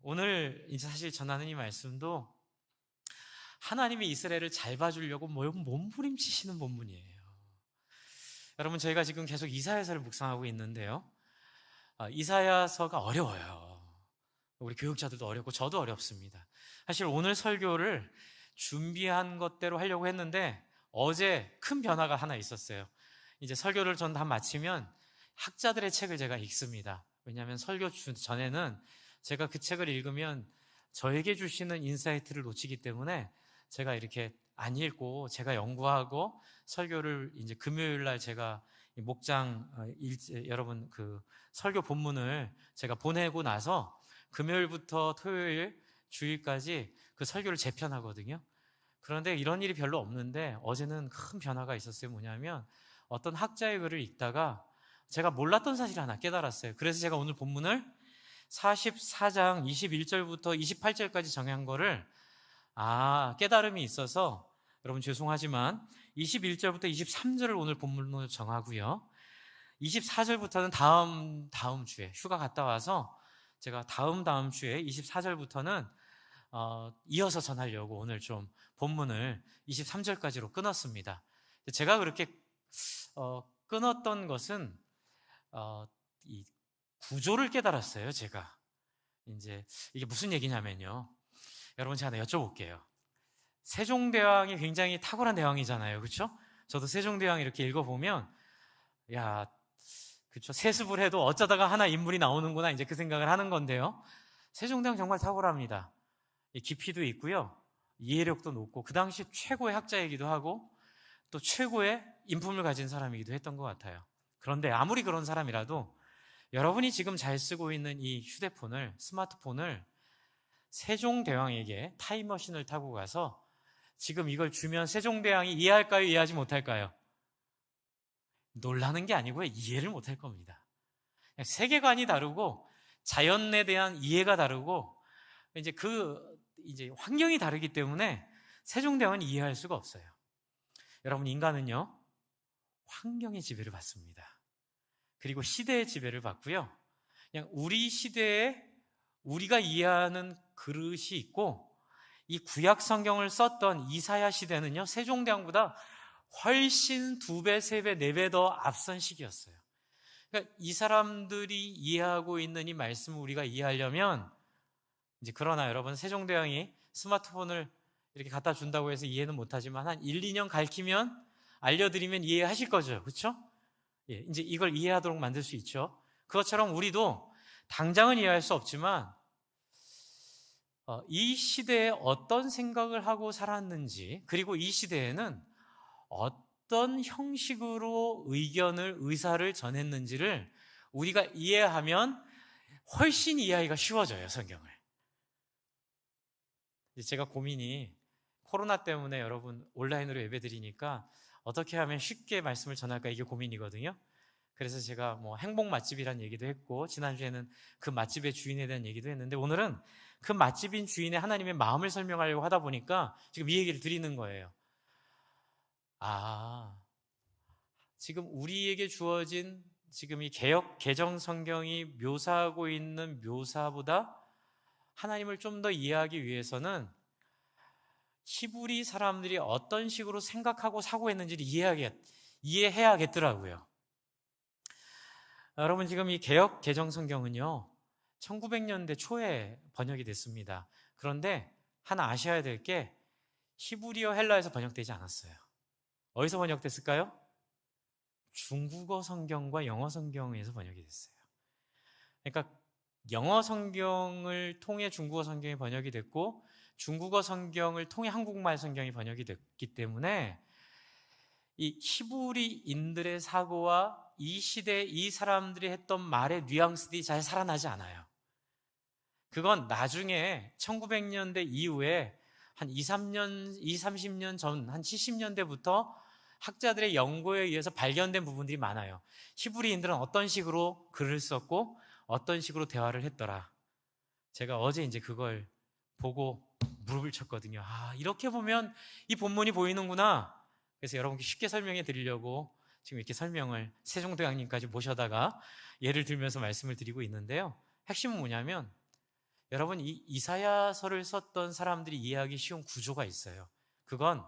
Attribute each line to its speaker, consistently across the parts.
Speaker 1: 오늘 이제 사실 전하는 이 말씀도 하나님이 이스라엘을 잘 봐주려고 몸부림치시는 본문이에요. 여러분, 저희가 지금 계속 이사야서를 묵상하고 있는데요. 이사야서가 어려워요. 우리 교육자들도 어렵고 저도 어렵습니다. 사실 오늘 설교를 준비한 것대로 하려고 했는데 어제 큰 변화가 하나 있었어요. 이제 설교를 전 다 마치면 학자들의 책을 제가 읽습니다. 왜냐하면 설교 전에는 제가 그 책을 읽으면 저에게 주시는 인사이트를 놓치기 때문에 제가 이렇게 안 읽고 제가 연구하고 설교를 이제 금요일 날 제가 목장 여러분 그 설교 본문을 제가 보내고 나서 금요일부터 토요일 주일까지 그 설교를 재편하거든요. 그런데 이런 일이 별로 없는데 어제는 큰 변화가 있었어요. 뭐냐면 어떤 학자의 글을 읽다가 제가 몰랐던 사실을 하나 깨달았어요. 그래서 제가 오늘 본문을 44장 21절부터 28절까지 정한 거를 깨달음이 있어서 여러분 죄송하지만 21절부터 23절을 오늘 본문으로 정하고요. 24절부터는 다음 주에 휴가 갔다 와서 제가 다음 주에 24절부터는 이어서 전하려고 오늘 좀 본문을 23절까지로 끊었습니다. 제가 그렇게 끊었던 것은 이 구조를 깨달았어요. 제가 이제 이게 무슨 얘기냐면요. 여러분 제가 하나 여쭤볼게요. 세종대왕이 굉장히 탁월한 대왕이잖아요. 그렇죠? 저도 세종대왕 이렇게 읽어보면 그렇죠. 세습을 해도 어쩌다가 하나 인물이 나오는구나 이제 그 생각을 하는 건데요. 세종대왕 정말 탁월합니다. 깊이도 있고요. 이해력도 높고 그 당시 최고의 학자이기도 하고 또 최고의 인품을 가진 사람이기도 했던 것 같아요. 그런데 아무리 그런 사람이라도 여러분이 지금 잘 쓰고 있는 이 휴대폰을, 스마트폰을 세종대왕에게 타임머신을 타고 가서 지금 이걸 주면 세종대왕이 이해할까요? 이해하지 못할까요? 놀라는 게 아니고요. 이해를 못할 겁니다. 세계관이 다르고 자연에 대한 이해가 다르고 이제 환경이 다르기 때문에 세종대왕은 이해할 수가 없어요. 여러분, 인간은요, 환경의 지배를 받습니다. 그리고 시대의 지배를 받고요. 그냥 우리 시대에 우리가 이해하는 그릇이 있고, 이 구약 성경을 썼던 이사야 시대는요, 세종대왕보다 훨씬 2배, 3배, 4배 더 앞선 시기였어요. 그러니까 이 사람들이 이해하고 있는 이 말씀을 우리가 이해하려면 그러나 여러분, 세종대왕이 스마트폰을 이렇게 갖다 준다고 해서 이해는 못하지만 한 1, 2년 가르치면 알려드리면 이해하실 거죠. 그렇죠? 이제 이걸 이해하도록 만들 수 있죠. 그것처럼 우리도 당장은 이해할 수 없지만 이 시대에 어떤 생각을 하고 살았는지, 그리고 이 시대에는 어떤 형식으로 의사를 전했는지를 우리가 이해하면 훨씬 이해하기가 쉬워져요, 성경을. 제가 고민이 코로나 때문에 여러분 온라인으로 예배드리니까 어떻게 하면 쉽게 말씀을 전할까 이게 고민이거든요. 그래서 제가 행복 맛집이란 얘기도 했고 지난주에는 그 맛집의 주인에 대한 얘기도 했는데 오늘은 그 맛집인 주인의 하나님의 마음을 설명하려고 하다 보니까 지금 이 얘기를 드리는 거예요. 지금 우리에게 주어진 지금 이 개정 성경이 묘사하고 있는 묘사보다 하나님을 좀 더 이해하기 위해서는 히브리 사람들이 어떤 식으로 생각하고 사고했는지를 이해해야겠더라고요. 여러분, 지금 이 개정 성경은요 1900년대 초에 번역이 됐습니다. 그런데 하나 아셔야 될 게 히브리어 헬라에서 번역되지 않았어요. 어디서 번역됐을까요? 중국어 성경과 영어 성경에서 번역이 됐어요. 그러니까 영어 성경을 통해 중국어 성경이 번역이 됐고 중국어 성경을 통해 한국말 성경이 번역이 됐기 때문에 이 히브리인들의 사고와 이 시대 이 사람들이 했던 말의 뉘앙스들이 잘 살아나지 않아요. 그건 나중에 1900년대 이후에 한 30년 전, 한 70년대부터 학자들의 연구에 의해서 발견된 부분들이 많아요. 히브리인들은 어떤 식으로 글을 썼고 어떤 식으로 대화를 했더라. 제가 어제 이제 그걸 보고 무릎을 쳤거든요. 이렇게 보면 이 본문이 보이는구나. 그래서 여러분께 쉽게 설명해 드리려고 지금 이렇게 설명을 세종대왕님까지 모셔다가 예를 들면서 말씀을 드리고 있는데요. 핵심은 뭐냐면 여러분, 이 이사야서를 썼던 사람들이 이해하기 쉬운 구조가 있어요. 그건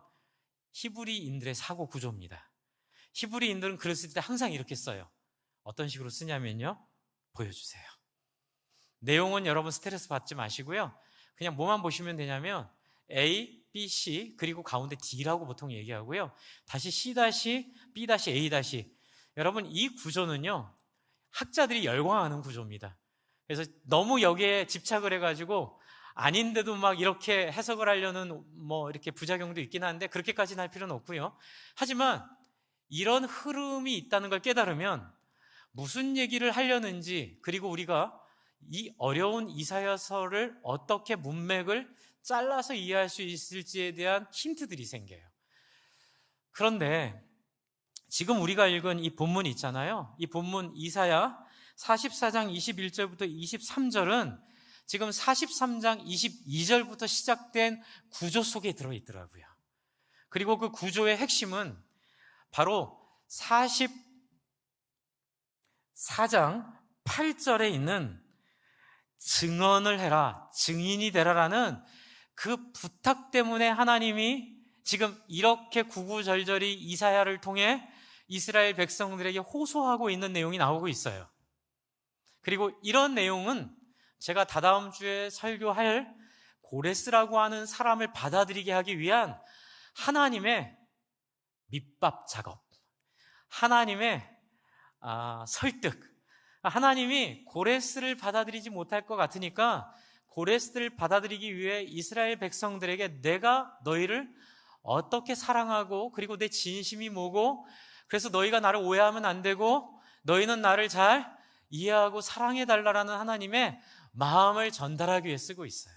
Speaker 1: 히브리인들의 사고 구조입니다. 히브리인들은 글을 쓸 때 항상 이렇게 써요. 어떤 식으로 쓰냐면요, 보여주세요. 내용은 여러분 스트레스 받지 마시고요, 그냥 뭐만 보시면 되냐면 A, B, C 그리고 가운데 D라고 보통 얘기하고요, 다시 C, B, A. 여러분, 이 구조는요 학자들이 열광하는 구조입니다. 그래서 너무 여기에 집착을 해가지고 아닌데도 막 이렇게 해석을 하려는 뭐 이렇게 부작용도 있긴 한데 그렇게까지는 할 필요는 없고요. 하지만 이런 흐름이 있다는 걸 깨달으면 무슨 얘기를 하려는지, 그리고 우리가 이 어려운 이사야서를 어떻게 문맥을 잘라서 이해할 수 있을지에 대한 힌트들이 생겨요. 그런데 지금 우리가 읽은 이 본문 있잖아요. 이 본문 이사야 44장 21절부터 23절은 지금 43장 22절부터 시작된 구조 속에 들어있더라고요. 그리고 그 구조의 핵심은 바로 44장 8절에 있는 증언을 해라, 증인이 되라라는 그 부탁 때문에 하나님이 지금 이렇게 구구절절히 이사야를 통해 이스라엘 백성들에게 호소하고 있는 내용이 나오고 있어요. 그리고 이런 내용은 제가 다다음 주에 설교할 고레스라고 하는 사람을 받아들이게 하기 위한 하나님의 밑밥 작업, 하나님의 설득. 하나님이 고레스를 받아들이지 못할 것 같으니까 고레스를 받아들이기 위해 이스라엘 백성들에게 내가 너희를 어떻게 사랑하고, 그리고 내 진심이 뭐고, 그래서 너희가 나를 오해하면 안 되고 너희는 나를 잘 이해하고 사랑해달라는 하나님의 마음을 전달하기 위해 쓰고 있어요.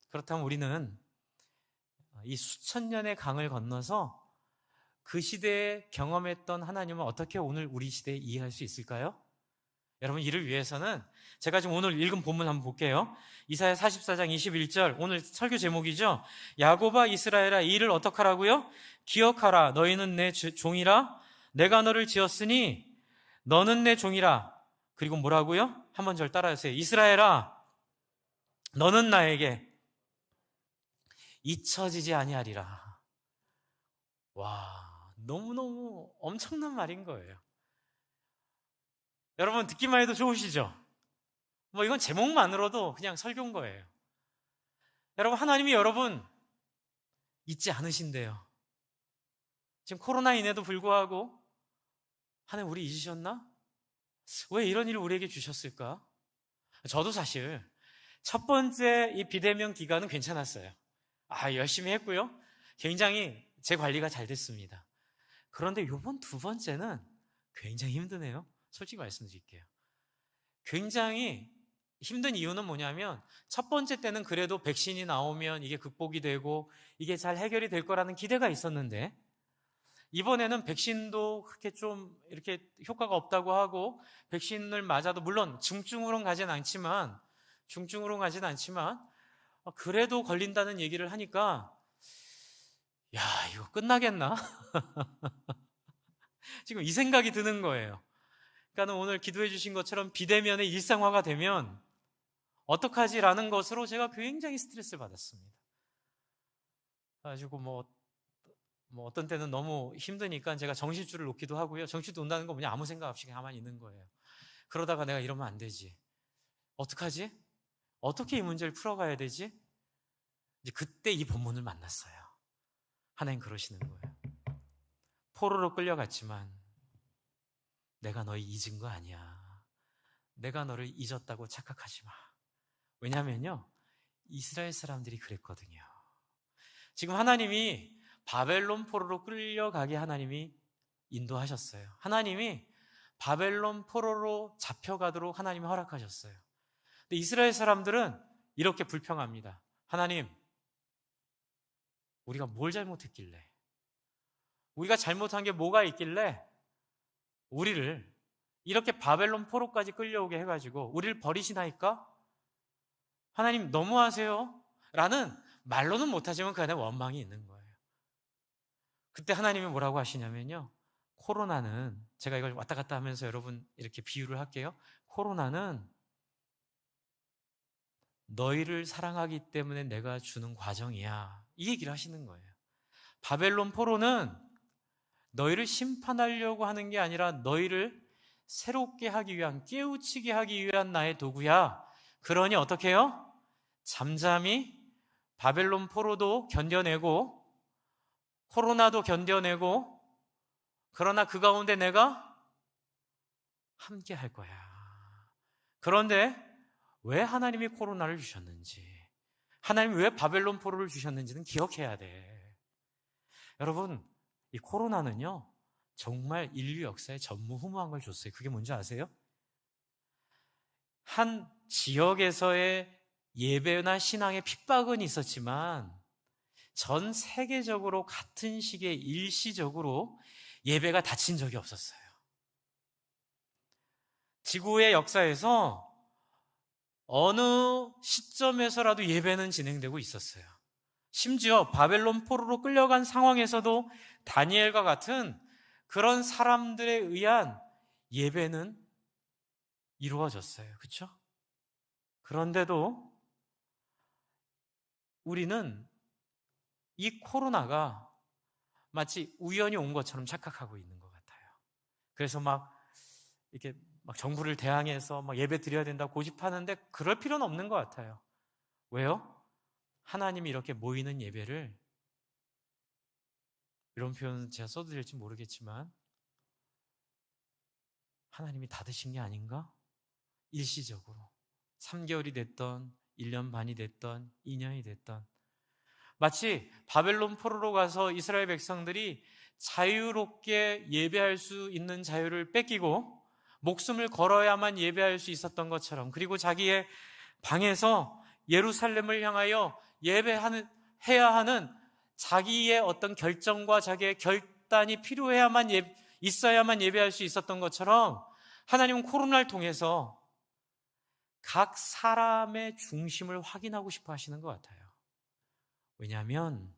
Speaker 1: 그렇다면 우리는 이 수천 년의 강을 건너서 그 시대에 경험했던 하나님을 어떻게 오늘 우리 시대에 이해할 수 있을까요? 여러분, 이를 위해서는 제가 지금 오늘 읽은 본문 한번 볼게요. 이사야 44장 21절, 오늘 설교 제목이죠. 야곱아 이스라엘아, 이 일을 어떻게 하라고요? 기억하라, 너희는 내 종이라. 내가 너를 지었으니 너는 내 종이라. 그리고 뭐라고요? 한번 절 따라하세요. 이스라엘아, 너는 나에게 잊혀지지 아니하리라. 와, 너무너무 엄청난 말인 거예요. 여러분, 듣기만 해도 좋으시죠? 뭐 이건 제목만으로도 그냥 설교인 거예요. 여러분, 하나님이 여러분 잊지 않으신대요. 지금 코로나19에도 불구하고 하나님 우리 잊으셨나? 왜 이런 일을 우리에게 주셨을까? 저도 사실 첫 번째 이 비대면 기간은 괜찮았어요. 열심히 했고요. 굉장히 제 관리가 잘 됐습니다. 그런데 이번 두 번째는 굉장히 힘드네요. 솔직히 말씀드릴게요. 굉장히 힘든 이유는 뭐냐면, 첫 번째 때는 그래도 백신이 나오면 이게 극복이 되고 이게 잘 해결이 될 거라는 기대가 있었는데, 이번에는 백신도 그렇게 좀 이렇게 효과가 없다고 하고, 백신을 맞아도 물론 중증으로는 가진 않지만 그래도 걸린다는 얘기를 하니까 야, 이거 끝나겠나? 지금 이 생각이 드는 거예요. 그러니까 오늘 기도해 주신 것처럼 비대면의 일상화가 되면 어떡하지라는 것으로 제가 굉장히 스트레스를 받았습니다. 가지고 뭐 어떤 때는 너무 힘드니까 제가 정신줄을 놓기도 하고요. 정신줄 놓는다는 건 그냥 아무 생각 없이 가만히 있는 거예요. 그러다가 내가 이러면 안 되지. 어떡하지? 어떻게 이 문제를 풀어가야 되지? 이제 그때 이 본문을 만났어요. 하나님 그러시는 거예요. 포로로 끌려갔지만 내가 너희 잊은 거 아니야. 내가 너를 잊었다고 착각하지 마. 왜냐면요, 이스라엘 사람들이 그랬거든요. 지금 하나님이 바벨론 포로로 끌려가게 하나님이 인도하셨어요. 하나님이 바벨론 포로로 잡혀가도록 하나님이 허락하셨어요. 근데 이스라엘 사람들은 이렇게 불평합니다. 하나님, 우리가 뭘 잘못했길래, 우리가 잘못한 게 뭐가 있길래 우리를 이렇게 바벨론 포로까지 끌려오게 해가지고 우리를 버리시나이까? 하나님 너무하세요 라는 말로는 못하지만 그 안에 원망이 있는 거예요. 그때 하나님이 뭐라고 하시냐면요, 코로나는, 제가 이걸 왔다 갔다 하면서 여러분 이렇게 비유를 할게요. 코로나는 너희를 사랑하기 때문에 내가 주는 과정이야. 이 얘기를 하시는 거예요. 바벨론 포로는 너희를 심판하려고 하는 게 아니라 너희를 새롭게 하기 위한, 깨우치게 하기 위한 나의 도구야. 그러니 어떻게 해요? 잠잠히 바벨론 포로도 견뎌내고 코로나도 견뎌내고, 그러나 그 가운데 내가 함께 할 거야. 그런데 왜 하나님이 코로나를 주셨는지, 하나님이 왜 바벨론 포로를 주셨는지는 기억해야 돼. 여러분, 이 코로나는요, 정말 인류 역사에 전무후무한 걸 줬어요. 그게 뭔지 아세요? 한 지역에서의 예배나 신앙의 핍박은 있었지만 전 세계적으로 같은 시기에 일시적으로 예배가 닫힌 적이 없었어요. 지구의 역사에서 어느 시점에서라도 예배는 진행되고 있었어요. 심지어 바벨론 포로로 끌려간 상황에서도 다니엘과 같은 그런 사람들에 의한 예배는 이루어졌어요. 그렇죠? 그런데도 우리는 이 코로나가 마치 우연히 온 것처럼 착각하고 있는 것 같아요. 그래서 이렇게 정부를 대항해서 예배 드려야 된다고 고집하는데 그럴 필요는 없는 것 같아요. 왜요? 하나님이 이렇게 모이는 예배를, 이런 표현 제가 써도 될지 모르겠지만, 하나님이 닫으신 게 아닌가? 일시적으로 3개월이 됐던 1년 반이 됐던 2년이 됐던, 마치 바벨론 포로로 가서 이스라엘 백성들이 자유롭게 예배할 수 있는 자유를 뺏기고 목숨을 걸어야만 예배할 수 있었던 것처럼, 그리고 자기의 방에서 예루살렘을 향하여 예배해야 하는 자기의 어떤 결정과 자기의 결단이 필요해야만 있어야만 예배할 수 있었던 것처럼, 하나님은 코로나를 통해서 각 사람의 중심을 확인하고 싶어 하시는 것 같아요. 왜냐하면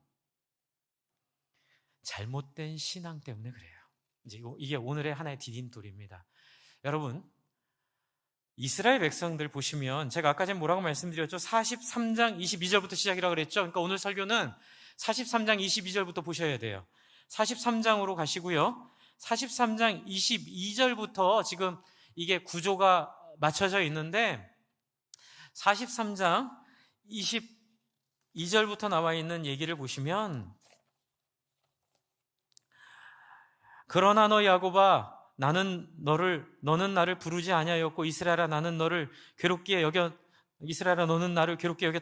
Speaker 1: 잘못된 신앙 때문에 그래요. 이게 오늘의 하나의 디딤돌입니다. 여러분, 이스라엘 백성들 보시면, 제가 아까 전에 뭐라고 말씀드렸죠? 43장 22절부터 시작이라고 그랬죠? 그러니까 오늘 설교는 43장 22절부터 보셔야 돼요. 43장으로 가시고요. 43장 22절부터 지금 이게 구조가 맞춰져 있는데, 43장 22절부터 나와 있는 얘기를 보시면, 그러나 너 야곱아, 너는 나를 부르지 아니하였고 이스라엘아 너는 나를 괴롭게 여겼다.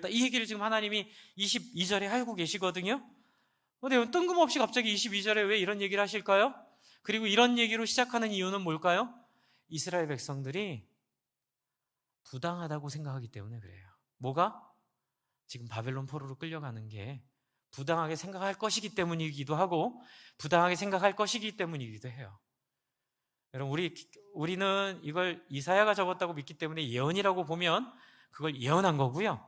Speaker 1: 이 얘기를 지금 하나님이 22절에 하고 계시거든요. 근데 뜬금없이 갑자기 22절에 왜 이런 얘기를 하실까요? 그리고 이런 얘기로 시작하는 이유는 뭘까요? 이스라엘 백성들이 부당하다고 생각하기 때문에 그래요. 뭐가? 지금 바벨론 포로로 끌려가는 게 부당하게 생각할 것이기 때문이기도 하고, 부당하게 생각할 것이기 때문이기도 해요. 여러분, 우리는 이걸 이사야가 적었다고 믿기 때문에 예언이라고 보면 그걸 예언한 거고요.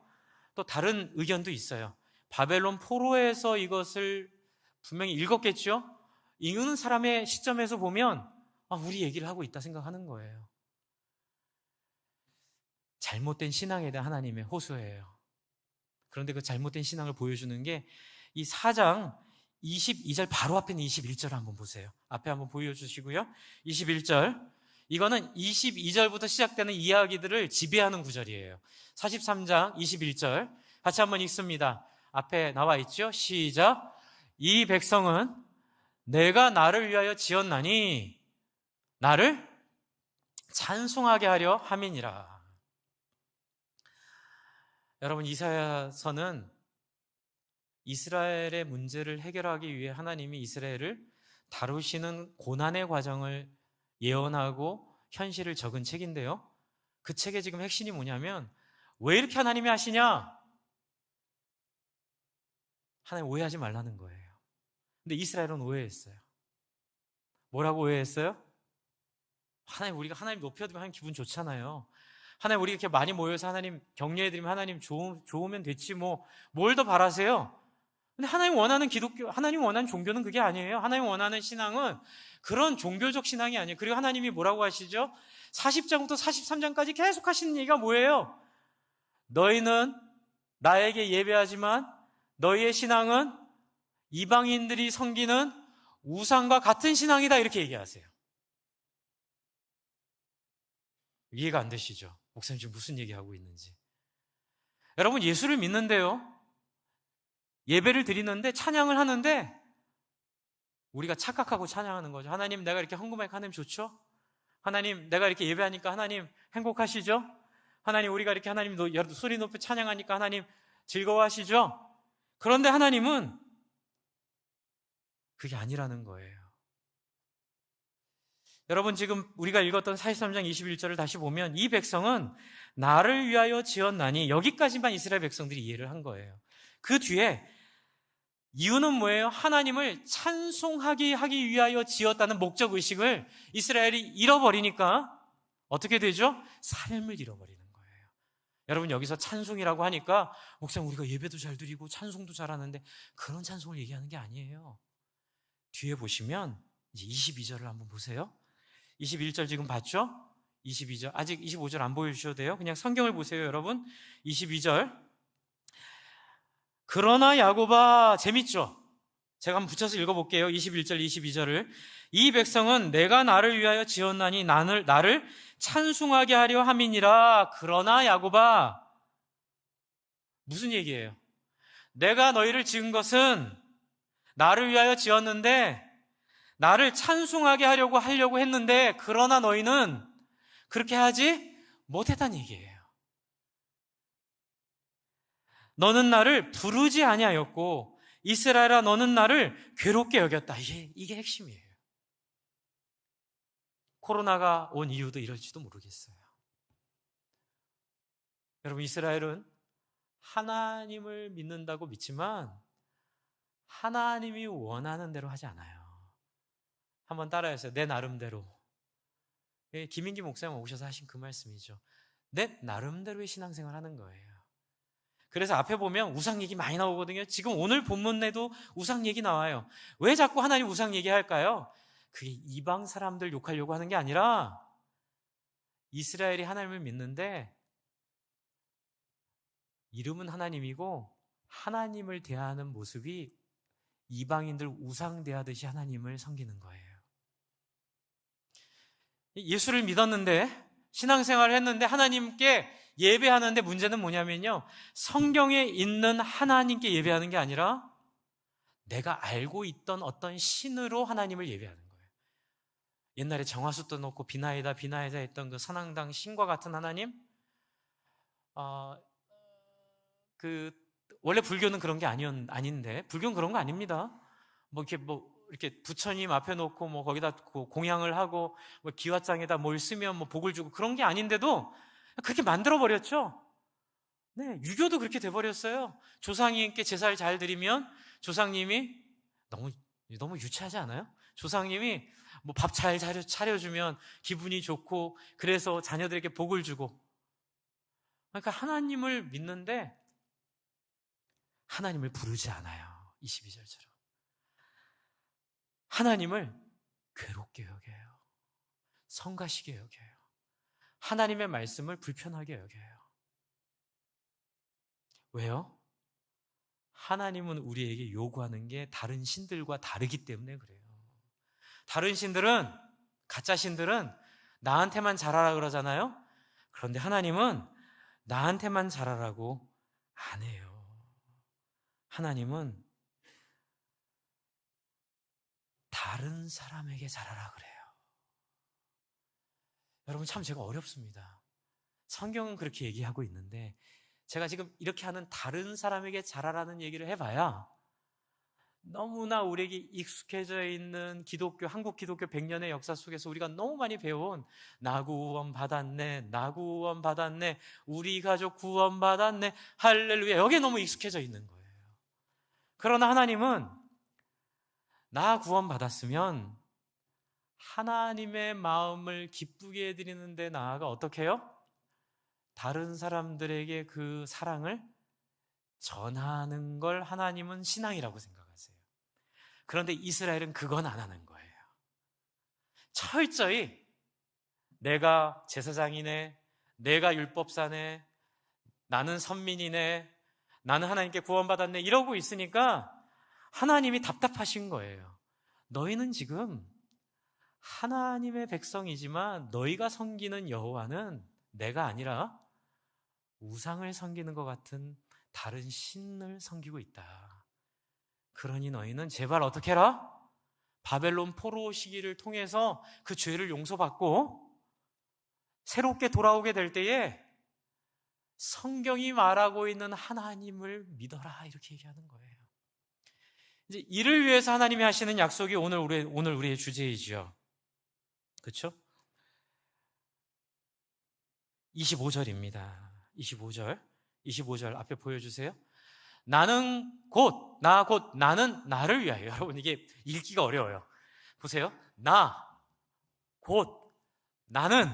Speaker 1: 또 다른 의견도 있어요. 바벨론 포로에서 이것을 분명히 읽었겠죠? 읽는 사람의 시점에서 보면 우리 얘기를 하고 있다 생각하는 거예요. 잘못된 신앙에 대한 하나님의 호소예요. 그런데 그 잘못된 신앙을 보여주는 게 이 4장 22절 바로 앞에 있는 21절 한번 보세요. 앞에 한번 보여주시고요. 21절, 이거는 22절부터 시작되는 이야기들을 지배하는 구절이에요. 43장 21절 같이 한번 읽습니다. 앞에 나와 있죠? 시작. 이 백성은 내가 나를 위하여 지었나니 나를 찬송하게 하려 함이니라. 여러분, 이사야서는 이스라엘의 문제를 해결하기 위해 하나님이 이스라엘을 다루시는 고난의 과정을 예언하고 현실을 적은 책인데요. 그 책의 지금 핵심이 뭐냐면, 왜 이렇게 하나님이 하시냐? 하나님 오해하지 말라는 거예요. 근데 이스라엘은 오해했어요. 뭐라고 오해했어요? 우리가 하나님 높여드리면 하나님 기분 좋잖아요. 하나님 우리 이렇게 많이 모여서 하나님 격려해드리면 하나님 좋으면 됐지 뭘 더 바라세요? 근데 하나님 원하는 종교는 그게 아니에요. 하나님 원하는 신앙은 그런 종교적 신앙이 아니에요. 그리고 하나님이 뭐라고 하시죠? 40장부터 43장까지 계속 하시는 얘기가 뭐예요? 너희는 나에게 예배하지만 너희의 신앙은 이방인들이 섬기는 우상과 같은 신앙이다, 이렇게 얘기하세요. 이해가 안 되시죠? 목사님 지금 무슨 얘기하고 있는지. 여러분, 예수를 믿는데요, 예배를 드리는데, 찬양을 하는데 우리가 착각하고 찬양하는 거죠. 하나님, 내가 이렇게 헌금하니까 하나님 좋죠? 하나님, 내가 이렇게 예배하니까 하나님 행복하시죠? 하나님, 우리가 이렇게 하나님 소리 높이 찬양하니까 하나님 즐거워하시죠? 그런데 하나님은 그게 아니라는 거예요. 여러분, 지금 우리가 읽었던 43장 21절을 다시 보면 이 백성은 나를 위하여 지었나니, 여기까지만 이스라엘 백성들이 이해를 한 거예요. 그 뒤에 이유는 뭐예요? 하나님을 찬송하게 하기 위하여 지었다는 목적의식을 이스라엘이 잃어버리니까 어떻게 되죠? 삶을 잃어버리는 거예요. 여러분, 여기서 찬송이라고 하니까 목사님, 우리가 예배도 잘 드리고 찬송도 잘하는데 그런 찬송을 얘기하는 게 아니에요. 뒤에 보시면 이제 22절을 한번 보세요. 21절 지금 봤죠? 22절, 아직 25절 안 보여주셔도 돼요. 그냥 성경을 보세요, 여러분. 22절. 그러나 야곱아, 재밌죠? 제가 한번 붙여서 읽어볼게요. 21절, 22절을. 이 백성은 내가 나를 위하여 지었나니 나를 찬송하게 하려 함이니라. 그러나 야곱아, 무슨 얘기예요? 내가 너희를 지은 것은 나를 위하여 지었는데 나를 찬송하게 하려고 했는데, 그러나 너희는 그렇게 하지 못했다는 얘기예요. 너는 나를 부르지 아니하였고 이스라엘아, 너는 나를 괴롭게 여겼다. 이게 핵심이에요. 코로나가 온 이유도 이럴지도 모르겠어요. 여러분, 이스라엘은 하나님을 믿는다고 믿지만 하나님이 원하는 대로 하지 않아요. 한번 따라해보세요. 내 나름대로. 김인기 목사님 오셔서 하신 그 말씀이죠. 내 나름대로의 신앙생활 하는 거예요. 그래서 앞에 보면 우상 얘기 많이 나오거든요. 지금 오늘 본문에도 우상 얘기 나와요. 왜 자꾸 하나님 우상 얘기할까요? 그게 이방 사람들 욕하려고 하는 게 아니라 이스라엘이 하나님을 믿는데 이름은 하나님이고 하나님을 대하는 모습이 이방인들 우상 대하듯이 하나님을 섬기는 거예요. 예수를 믿었는데, 신앙생활을 했는데 하나님께 예배하는데 문제는 뭐냐면요, 성경에 있는 하나님께 예배하는 게 아니라 내가 알고 있던 어떤 신으로 하나님을 예배하는 거예요. 옛날에 정화숫도 놓고 비나이다 했던 그 선앙당 신과 같은 하나님, 원래 불교는 그런 게 아닌데, 불교는 그런 거 아닙니다. 이렇게 부처님 앞에 놓고 거기다 공양을 하고 기와장에다 뭘 쓰면 복을 주고 그런 게 아닌데도 그렇게 만들어버렸죠. 네, 유교도 그렇게 돼버렸어요. 조상님께 제사를 잘 드리면 조상님이 너무 유치하지 않아요? 조상님이 밥 잘 차려주면 기분이 좋고, 그래서 자녀들에게 복을 주고. 그러니까 하나님을 믿는데 하나님을 부르지 않아요. 22절처럼 하나님을 괴롭게 여겨요. 성가시게 여겨요. 하나님의 말씀을 불편하게 여겨요. 왜요? 하나님은 우리에게 요구하는 게 다른 신들과 다르기 때문에 그래요. 다른 신들은, 가짜 신들은 나한테만 잘하라 그러잖아요. 그런데 하나님은 나한테만 잘하라고 안 해요. 하나님은 다른 사람에게 잘하라 그래요. 여러분, 참 제가 어렵습니다. 성경은 그렇게 얘기하고 있는데 제가 지금 이렇게 하는 다른 사람에게 잘하라는 얘기를 해봐야 너무나 우리에게 익숙해져 있는 한국 기독교 100년의 역사 속에서 우리가 너무 많이 배운 나 구원 받았네, 나 구원 받았네, 우리 가족 구원 받았네, 할렐루야, 여기에 너무 익숙해져 있는 거예요. 그러나 하나님은 나 구원 받았으면 하나님의 마음을 기쁘게 해드리는데 나아가 어떻게 해요? 다른 사람들에게 그 사랑을 전하는 걸 하나님은 신앙이라고 생각하세요. 그런데 이스라엘은 그건 안 하는 거예요. 철저히 내가 제사장이네, 내가 율법사네, 나는 선민이네, 나는 하나님께 구원받았네 이러고 있으니까 하나님이 답답하신 거예요. 너희는 지금 하나님의 백성이지만 너희가 섬기는 여호와는 내가 아니라 우상을 섬기는 것 같은 다른 신을 섬기고 있다. 그러니 너희는 제발 어떻게 해라? 바벨론 포로 시기를 통해서 그 죄를 용서받고 새롭게 돌아오게 될 때에 성경이 말하고 있는 하나님을 믿어라 이렇게 얘기하는 거예요. 이제 이를 위해서 하나님이 하시는 약속이 오늘 우리의 주제이죠. 그렇죠? 25절입니다. 25절 앞에 보여주세요. 나는 곧 나는 나를 위하여. 여러분 이게 읽기가 어려워요. 보세요. 곧 나는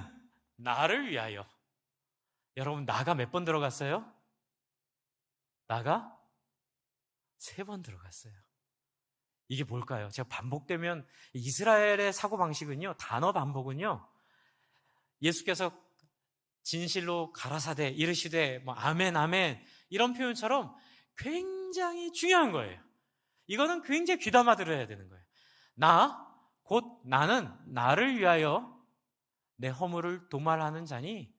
Speaker 1: 나를 위하여. 여러분 나가 몇 번 들어갔어요? 나가 3번 들어갔어요. 이게 뭘까요? 제가 반복되면 이스라엘의 사고방식은요, 단어 반복은요, 예수께서 진실로 가라사대 이르시되 아멘 아멘 이런 표현처럼 굉장히 중요한 거예요. 이거는 굉장히 귀담아 들어야 되는 거예요. 곧 나는 나를 위하여 내 허물을 도말하는 자니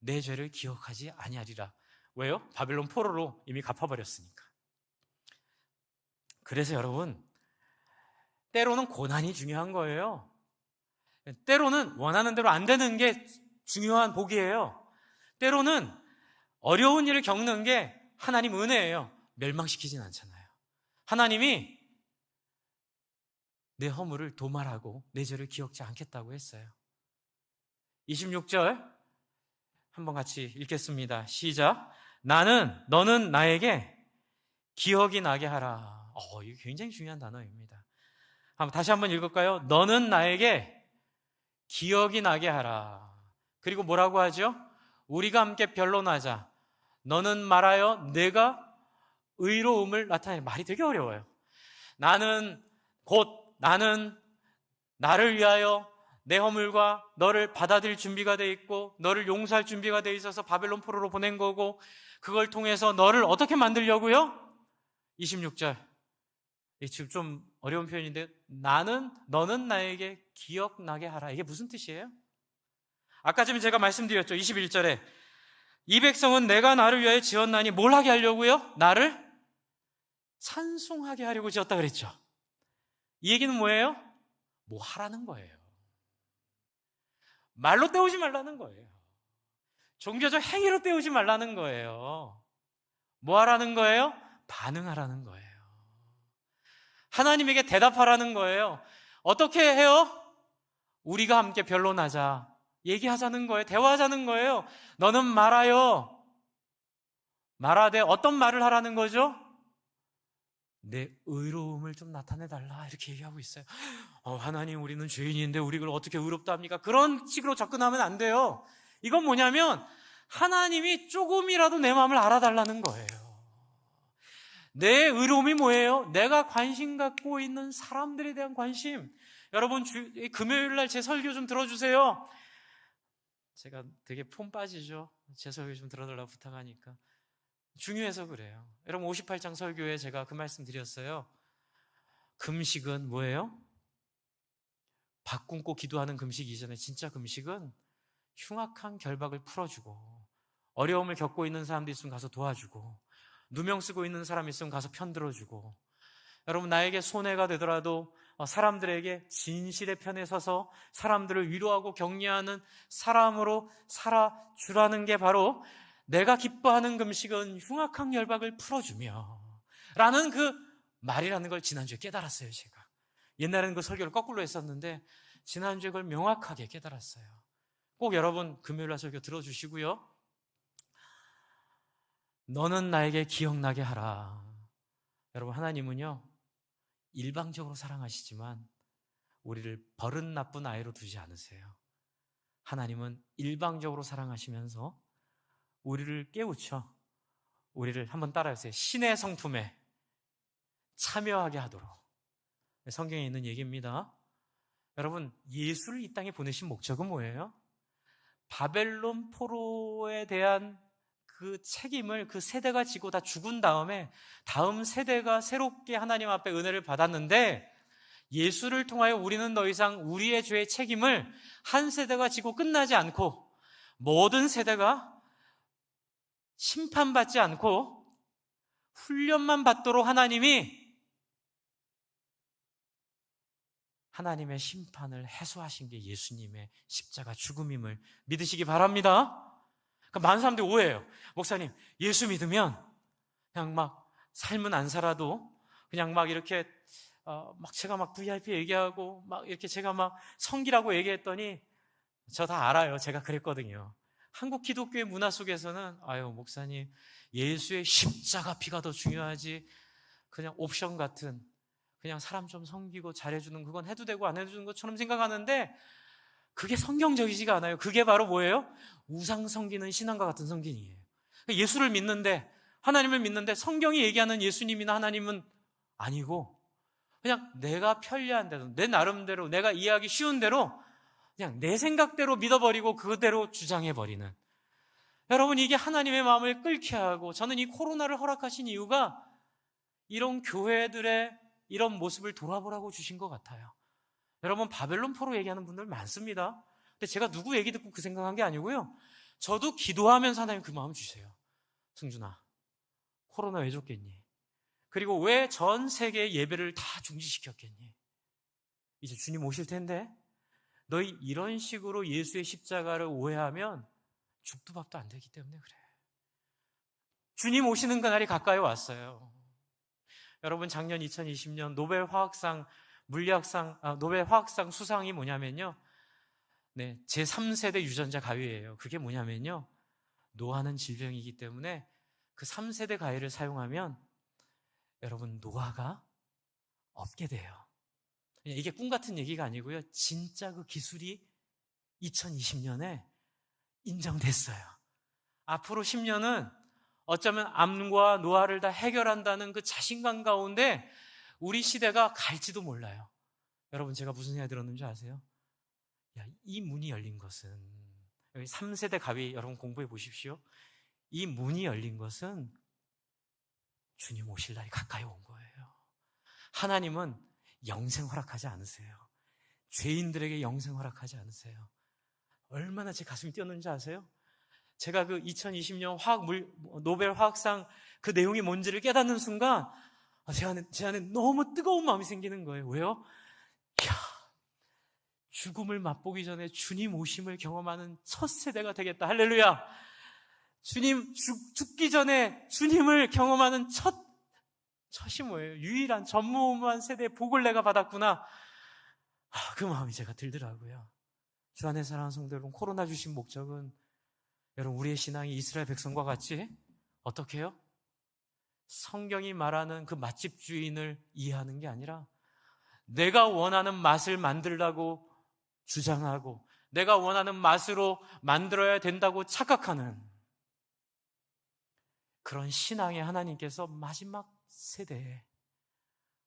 Speaker 1: 내 죄를 기억하지 아니하리라. 왜요? 바벨론 포로로 이미 갚아버렸으니까. 그래서 여러분, 때로는 고난이 중요한 거예요. 때로는 원하는 대로 안 되는 게 중요한 복이에요. 때로는 어려운 일을 겪는 게 하나님 은혜예요. 멸망시키진 않잖아요. 하나님이 내 허물을 도말하고 내 죄를 기억지 않겠다고 했어요. 26절 한번 같이 읽겠습니다. 시작. 너는 나에게 기억이 나게 하라. 이게 굉장히 중요한 단어입니다. 다시 한번 읽을까요? 너는 나에게 기억이 나게 하라. 그리고 뭐라고 하죠? 우리가 함께 변론하자. 너는 말하여 내가 의로움을 나타내. 말이 되게 어려워요. 나는 나를 위하여 내 허물과 너를 받아들일 준비가 돼 있고 너를 용서할 준비가 돼 있어서 바벨론 포로로 보낸 거고 그걸 통해서 너를 어떻게 만들려고요? 26절. 지금 좀 어려운 표현인데 너는 나에게 기억나게 하라. 이게 무슨 뜻이에요? 아까 전에 제가 말씀드렸죠. 21절에 이 백성은 내가 나를 위하여 지었나니 뭘 하게 하려고요? 나를 찬송하게 하려고 지었다 그랬죠. 이 얘기는 뭐예요? 뭐 하라는 거예요. 말로 때우지 말라는 거예요. 종교적 행위로 때우지 말라는 거예요. 뭐 하라는 거예요? 반응하라는 거예요. 하나님에게 대답하라는 거예요. 어떻게 해요? 우리가 함께 변론하자. 얘기하자는 거예요. 대화하자는 거예요. 너는 말하되 어떤 말을 하라는 거죠? 내 의로움을 좀 나타내달라 이렇게 얘기하고 있어요. 하나님 우리는 죄인인데 우리를 어떻게 의롭다 합니까? 그런 식으로 접근하면 안 돼요. 이건 뭐냐면 하나님이 조금이라도 내 마음을 알아달라는 거예요. 내 의로움이 뭐예요? 내가 관심 갖고 있는 사람들에 대한 관심. 여러분 금요일날 제 설교 좀 들어주세요. 제가 되게 폼 빠지죠. 제 설교 좀 들어달라고 부탁하니까 중요해서 그래요. 여러분 58장 설교에 제가 그 말씀 드렸어요. 금식은 뭐예요? 밥 굶고 기도하는 금식 이전에 진짜 금식은 흉악한 결박을 풀어주고 어려움을 겪고 있는 사람도 있으면 가서 도와주고 누명 쓰고 있는 사람 있으면 가서 편들어주고 여러분 나에게 손해가 되더라도 사람들에게 진실의 편에 서서 사람들을 위로하고 격려하는 사람으로 살아주라는 게 바로 내가 기뻐하는 금식은 흉악한 결박을 풀어주며 라는 그 말이라는 걸 지난주에 깨달았어요. 제가 옛날에는 그 설교를 거꾸로 했었는데 지난주에 그걸 명확하게 깨달았어요. 꼭 여러분 금요일날 설교 들어주시고요. 너는 나에게 기억나게 하라. 여러분 하나님은요 일방적으로 사랑하시지만 우리를 버릇 나쁜 아이로 두지 않으세요. 하나님은 일방적으로 사랑하시면서 우리를 깨우쳐 우리를 한번 따라해주세요. 신의 성품에 참여하게 하도록. 성경에 있는 얘기입니다. 여러분 예수를 이 땅에 보내신 목적은 뭐예요? 바벨론 포로에 대한 그 책임을 그 세대가 지고 다 죽은 다음에 다음 세대가 새롭게 하나님 앞에 은혜를 받았는데, 예수를 통하여 우리는 더 이상 우리의 죄의 책임을 한 세대가 지고 끝나지 않고 모든 세대가 심판받지 않고 훈련만 받도록 하나님의 심판을 해소하신 게 예수님의 십자가 죽음임을 믿으시기 바랍니다. 그러니까 많은 사람들이 오해해요. 목사님, 예수 믿으면 그냥 막 삶은 안 살아도 그냥 막 이렇게 막 제가 막 VIP 얘기하고 막 이렇게 제가 막 성기라고 얘기했더니, 저 다 알아요. 제가 그랬거든요. 한국 기독교의 문화 속에서는 아유 목사님, 예수의 십자가 피가 더 중요하지, 그냥 옵션 같은 그냥 사람 좀 섬기고 잘해주는 그건 해도 되고 안 해도 되는 것처럼 생각하는데, 그게 성경적이지가 않아요. 그게 바로 뭐예요? 우상 섬기는 신앙과 같은 성경이에요. 예수를 믿는데, 하나님을 믿는데 성경이 얘기하는 예수님이나 하나님은 아니고, 그냥 내가 편리한 대로, 내 나름대로, 내가 이해하기 쉬운 대로 그냥 내 생각대로 믿어버리고 그대로 주장해버리는, 여러분, 이게 하나님의 마음을 끓게 하고, 저는 이 코로나를 허락하신 이유가 이런 교회들의 이런 모습을 돌아보라고 주신 것 같아요. 여러분, 바벨론 포로 얘기하는 분들 많습니다. 근데 제가 누구 얘기 듣고 그 생각한 게 아니고요, 저도 기도하면서 하나님 그 마음 주세요. 승준아, 코로나 왜 줬겠니? 그리고 왜 전 세계 예배를 다 중지시켰겠니? 이제 주님 오실 텐데 너희 이런 식으로 예수의 십자가를 오해하면 죽도 밥도 안 되기 때문에 그래. 주님 오시는 그날이 가까이 왔어요. 여러분, 작년 2020년 노벨 화학상 수상이 뭐냐면요, 네, 제3세대 유전자 가위예요. 그게 뭐냐면요, 노화는 질병이기 때문에 그 3세대 가위를 사용하면 여러분 노화가 없게 돼요. 이게 꿈 같은 얘기가 아니고요, 진짜 그 기술이 2020년에 인정됐어요. 앞으로 10년은 어쩌면 암과 노화를 다 해결한다는 그 자신감 가운데 우리 시대가 갈지도 몰라요. 여러분, 제가 무슨 생각이 들었는지 아세요? 이 문이 열린 것은, 여기 3세대 가위 여러분 공부해 보십시오. 이 문이 열린 것은 주님 오실 날이 가까이 온 거예요. 하나님은 영생 허락하지 않으세요. 죄인들에게 영생 허락하지 않으세요. 얼마나 제 가슴이 뛰었는지 아세요? 제가 그 2020년 노벨 화학상 그 내용이 뭔지를 깨닫는 순간 제 안에 너무 뜨거운 마음이 생기는 거예요. 왜요? 죽음을 맛보기 전에 주님 오심을 경험하는 첫 세대가 되겠다. 할렐루야. 주님 죽기 전에 주님을 경험하는 첫이 뭐예요? 유일한 전무후무한 세대의 복을 내가 받았구나. 그 마음이 제가 들더라고요. 주 안에 사랑하는 성도 여러분, 코로나 주신 목적은 여러분, 우리의 신앙이 이스라엘 백성과 같이 어떻게 해요? 성경이 말하는 그 맛집 주인을 이해하는 게 아니라 내가 원하는 맛을 만들라고 주장하고 내가 원하는 맛으로 만들어야 된다고 착각하는 그런 신앙에 하나님께서 마지막 세대에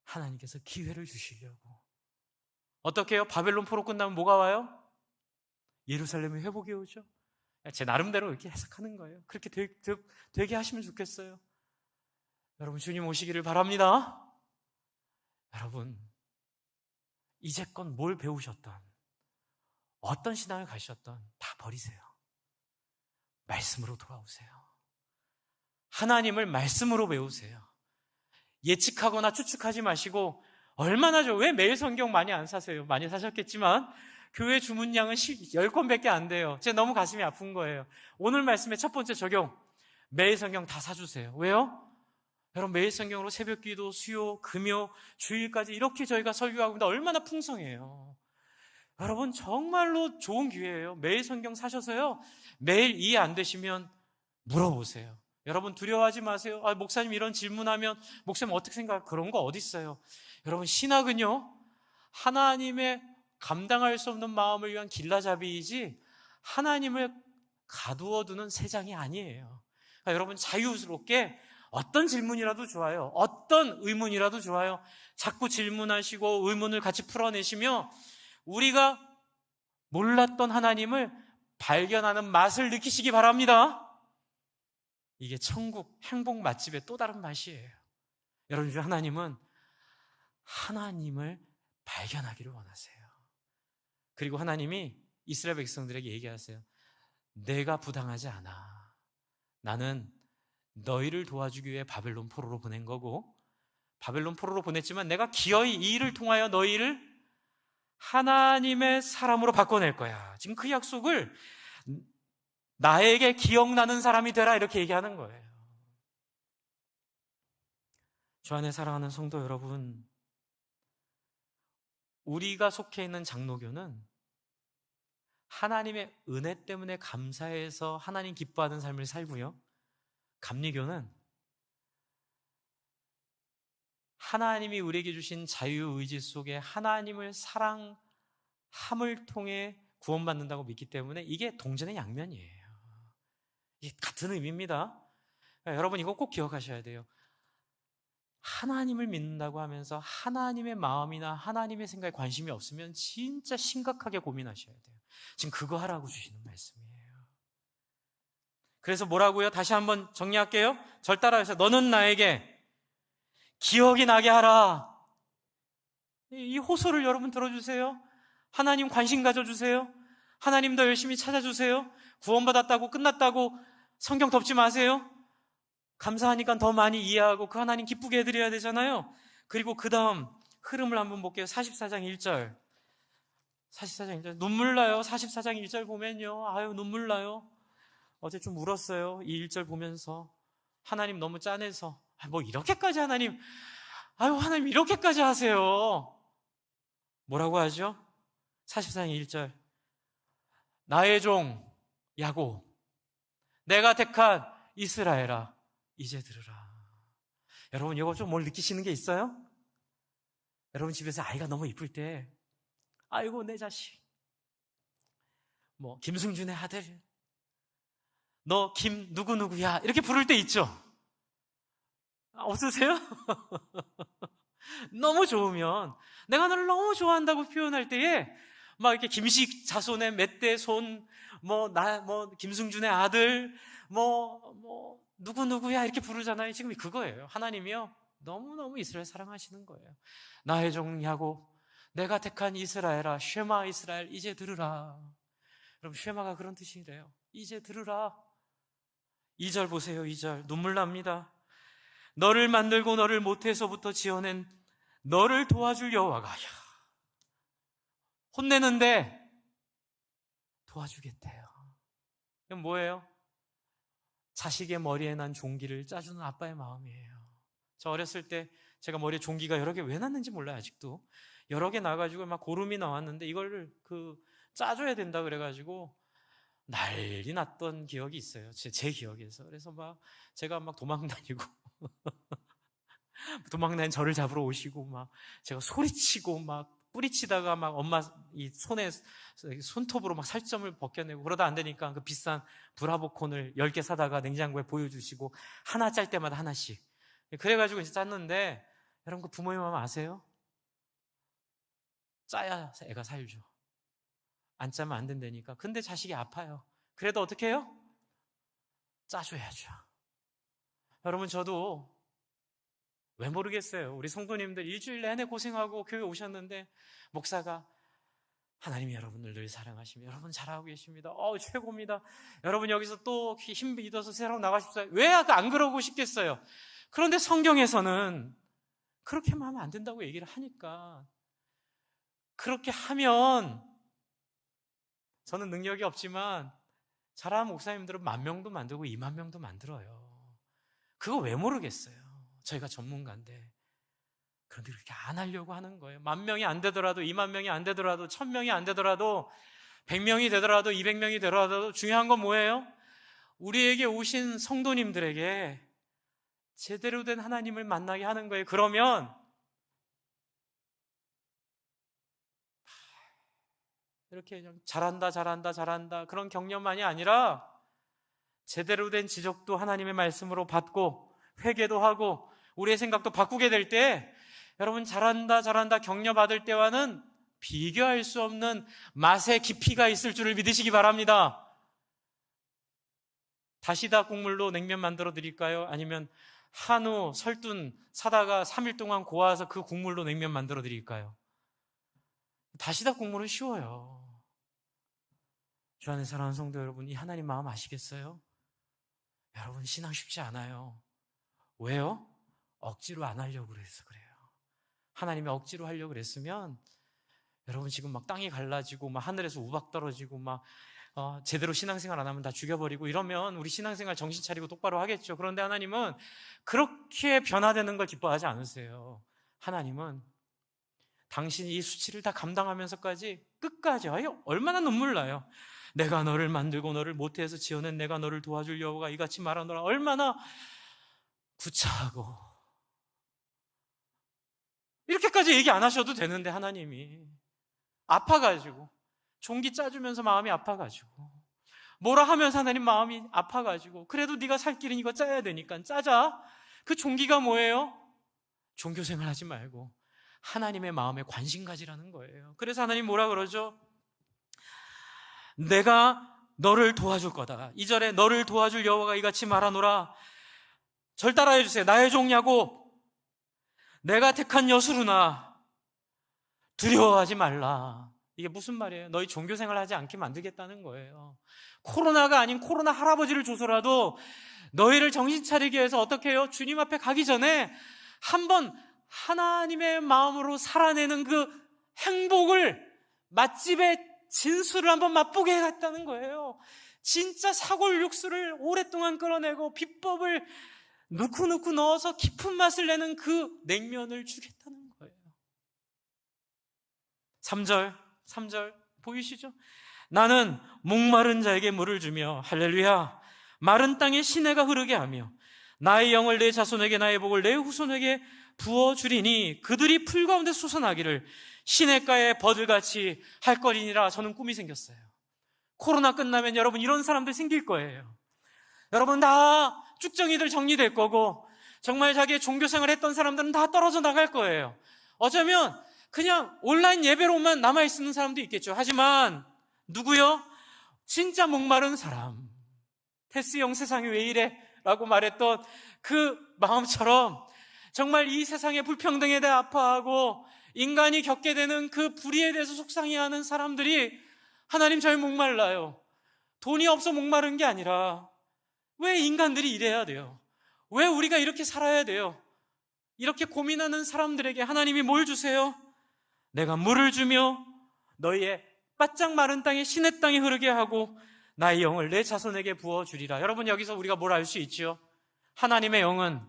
Speaker 1: 하나님께서 기회를 주시려고. 어떻게 해요? 바벨론 포로 끝나면 뭐가 와요? 예루살렘의 회복이 오죠. 제 나름대로 이렇게 해석하는 거예요. 그렇게 되게 하시면 좋겠어요. 여러분, 주님 오시기를 바랍니다. 여러분, 이제껏 뭘 배우셨던, 어떤 신앙을 가셨던 다 버리세요. 말씀으로 돌아오세요. 하나님을 말씀으로 배우세요. 예측하거나 추측하지 마시고, 얼마나 왜 매일 성경 많이 안 사세요? 많이 사셨겠지만 교회 주문량은 10권밖에 안 돼요. 제가 너무 가슴이 아픈 거예요. 오늘 말씀의 첫 번째 적용, 매일 성경 다 사주세요. 왜요? 여러분, 매일 성경으로 새벽기도, 수요, 금요, 주일까지 이렇게 저희가 설교하고 있는데 얼마나 풍성해요. 여러분, 정말로 좋은 기회예요. 매일 성경 사셔서요, 매일 이해 안 되시면 물어보세요. 여러분, 두려워하지 마세요. 목사님 이런 질문하면 목사님 어떻게 생각해요? 그런 거 어디 있어요? 여러분, 신학은요, 하나님의 감당할 수 없는 마음을 위한 길라잡이이지 하나님을 가두어두는 세상이 아니에요. 그러니까 여러분, 자유스럽게 어떤 질문이라도 좋아요. 어떤 의문이라도 좋아요. 자꾸 질문하시고 의문을 같이 풀어내시며 우리가 몰랐던 하나님을 발견하는 맛을 느끼시기 바랍니다. 이게 천국 행복 맛집의 또 다른 맛이에요. 여러분 중 하나님은 하나님을 발견하기를 원하세요. 그리고 하나님이 이스라엘 백성들에게 얘기하세요. 내가 부당하지 않아. 나는 너희를 도와주기 위해 바벨론 포로로 보낸 거고, 바벨론 포로로 보냈지만 내가 기어이 이 일을 통하여 너희를 하나님의 사람으로 바꿔낼 거야. 지금 그 약속을 나에게 기억나는 사람이 되라 이렇게 얘기하는 거예요. 주 안에 사랑하는 성도 여러분, 우리가 속해 있는 장로교는 하나님의 은혜 때문에 감사해서 하나님 기뻐하는 삶을 살고요, 감리교는 하나님이 우리에게 주신 자유의지 속에 하나님을 사랑함을 통해 구원받는다고 믿기 때문에 이게 동전의 양면이에요. 이게 같은 의미입니다. 여러분 이거 꼭 기억하셔야 돼요. 하나님을 믿는다고 하면서 하나님의 마음이나 하나님의 생각에 관심이 없으면 진짜 심각하게 고민하셔야 돼요. 지금 그거 하라고 주시는 말씀이에요. 그래서 뭐라고요? 다시 한번 정리할게요. 절 따라해서 너는 나에게 기억이 나게 하라. 이 호소를 여러분 들어주세요. 하나님 관심 가져주세요. 하나님 더 열심히 찾아주세요. 구원받았다고 끝났다고 성경 덮지 마세요. 감사하니까 더 많이 이해하고 그 하나님 기쁘게 해드려야 되잖아요. 그리고 그 다음 흐름을 한번 볼게요. 44장 1절. 44장 1절. 눈물 나요. 44장 1절 보면요. 아유, 눈물 나요. 어제 좀 울었어요. 이 1절 보면서. 하나님 너무 짠해서. 뭐 이렇게까지 하나님, 아유, 하나님 이렇게까지 하세요. 뭐라고 하죠? 44장 1절. 나의 종 야곱, 내가 택한 이스라엘아, 이제 들으라. 여러분 이거 좀 뭘 느끼시는 게 있어요? 여러분 집에서 아이가 너무 이쁠 때 아이고 내 자식, 뭐 김승준의 아들, 너 김 누구누구야 이렇게 부를 때 있죠? 없으세요? 너무 좋으면, 내가 너를 너무 좋아한다고 표현할 때에 막 이렇게 김씨 자손의 멧돼 손, 뭐 김승준의 아들, 누구누구야 이렇게 부르잖아요. 지금 그거예요. 하나님이요 너무너무 이스라엘 사랑하시는 거예요. 나의 종 야곱, 내가 택한 이스라엘아, 쉐마 이스라엘, 이제 들으라. 여러분 쉐마가 그런 뜻이래요. 이제 들으라. 2절 보세요. 2절 눈물 납니다. 너를 만들고 너를 모태에서부터 지어낸 너를 도와줄 여호와가, 혼내는데 도와주겠대요. 이건 뭐예요? 자식의 머리에 난 종기를 짜주는 아빠의 마음이에요. 저 어렸을 때 제가 머리에 종기가 여러 개 왜 났는지 몰라요. 아직도 여러 개 나가지고 막 고름이 나왔는데 이걸 짜줘야 된다 그래가지고 난리 났던 기억이 있어요. 제 기억에서. 그래서 제가 도망다니고 도망다닌 저를 잡으러 오시고 제가 소리치고 뿌리치다가 엄마 이 손톱으로 살점을 벗겨내고, 그러다 안 되니까 그 비싼 브라보콘을 10개 사다가 냉장고에 보여주시고 하나 짤 때마다 하나씩. 그래가지고 이제 짰는데, 여러분 그 부모님 마음 아세요? 짜야 애가 살죠. 안 짜면 안 된다니까. 근데 자식이 아파요. 그래도 어떻게 해요? 짜줘야죠. 여러분 저도 왜 모르겠어요. 우리 성도님들 일주일 내내 고생하고 교회 오셨는데 목사가 하나님이 여러분을 늘 사랑하시며 여러분 잘하고 계십니다. 최고입니다. 여러분 여기서 또 힘 믿어서 세상 나가십시오. 왜 안 그러고 싶겠어요? 그런데 성경에서는 그렇게만 하면 안 된다고 얘기를 하니까, 그렇게 하면 저는 능력이 없지만 잘하는 목사님들은 10,000명도 만들고 20,000명도 만들어요. 그거 왜 모르겠어요? 저희가 전문가인데. 그런데 그렇게 안 하려고 하는 거예요. 10,000명이 안 되더라도, 20,000명이 안 되더라도, 1,000명이 안 되더라도, 100명이 되더라도, 200명이 되더라도 중요한 건 뭐예요? 우리에게 오신 성도님들에게 제대로 된 하나님을 만나게 하는 거예요. 그러면 이렇게 그냥 잘한다 그런 격려만이 아니라 제대로 된 지적도 하나님의 말씀으로 받고 회개도 하고 우리의 생각도 바꾸게 될 때, 여러분 잘한다 격려받을 때와는 비교할 수 없는 맛의 깊이가 있을 줄을 믿으시기 바랍니다. 다시다 국물로 냉면 만들어 드릴까요? 아니면 한우, 설뚠 사다가 3일 동안 고아서 그 국물로 냉면 만들어 드릴까요? 다시다 국물은 쉬워요. 주 안에 사랑하는 성도 여러분, 이 하나님 마음 아시겠어요? 여러분, 신앙 쉽지 않아요. 왜요? 억지로 안 하려고 그래서 그래요. 하나님이 억지로 하려고 그랬으면 여러분 지금 막 땅이 갈라지고 막 하늘에서 우박 떨어지고 막 제대로 신앙생활 안 하면 다 죽여버리고 이러면 우리 신앙생활 정신 차리고 똑바로 하겠죠. 그런데 하나님은 그렇게 변화되는 걸 기뻐하지 않으세요. 하나님은 당신이 이 수치를 다 감당하면서까지 끝까지 얼마나 눈물 나요. 내가 너를 만들고 너를 모태에서 지어낸 내가 너를 도와줄 여호와가 이같이 말하노라. 얼마나 구차하고 이렇게까지 얘기 안 하셔도 되는데 하나님이 아파가지고 종기 짜주면서 마음이 아파가지고 뭐라 하면서 하나님 마음이 아파가지고 그래도 네가 살 길은 이거 짜야 되니까 짜자. 그 종기가 뭐예요? 종교생활 하지 말고 하나님의 마음에 관심 가지라는 거예요. 그래서 하나님 뭐라 그러죠? 내가 너를 도와줄 거다. 2절에 너를 도와줄 여호와가 이같이 말하노라. 절 따라해 주세요. 나의 종 야곱, 내가 택한 여수르나 두려워하지 말라. 이게 무슨 말이에요? 너희 종교생활 하지 않게 만들겠다는 거예요. 코로나가 아닌 코로나 할아버지를 줘서라도 너희를 정신 차리게 해서 어떻게 해요? 주님 앞에 가기 전에 한번 하나님의 마음으로 살아내는 그 행복을, 맛집의 진수를 한번 맛보게 해갔다는 거예요. 진짜 사골 육수를 오랫동안 끓여내고 비법을 넣고 넣어서 깊은 맛을 내는 그 냉면을 주겠다는 거예요. 3절 보이시죠? 나는 목마른 자에게 물을 주며 할렐루야 마른 땅에 시내가 흐르게 하며 나의 영을 내 자손에게 나의 복을 내 후손에게 부어주리니 그들이 풀 가운데 솟아나기를 시냇가에 버들같이 할 거리니라. 저는 꿈이 생겼어요. 코로나 끝나면 여러분 이런 사람들 생길 거예요. 여러분 다 쭉정이들 정리될 거고 정말 자기의 종교생활 했던 사람들은 다 떨어져 나갈 거예요. 어쩌면 그냥 온라인 예배로만 남아있는 사람도 있겠죠. 하지만 누구요? 진짜 목마른 사람, 테스 형 세상이 왜 이래? 라고 말했던 그 마음처럼 정말 이 세상의 불평등에 대해 아파하고 인간이 겪게 되는 그 불의에 대해서 속상해하는 사람들이 하나님 저희 목말라요. 돈이 없어 목마른 게 아니라 왜 인간들이 이래야 돼요? 왜 우리가 이렇게 살아야 돼요? 이렇게 고민하는 사람들에게 하나님이 뭘 주세요? 내가 물을 주며 너희의 바짝 마른 땅에 시냇 땅이 흐르게 하고 나의 영을 내 자손에게 부어주리라. 여러분 여기서 우리가 뭘 알 수 있죠? 하나님의 영은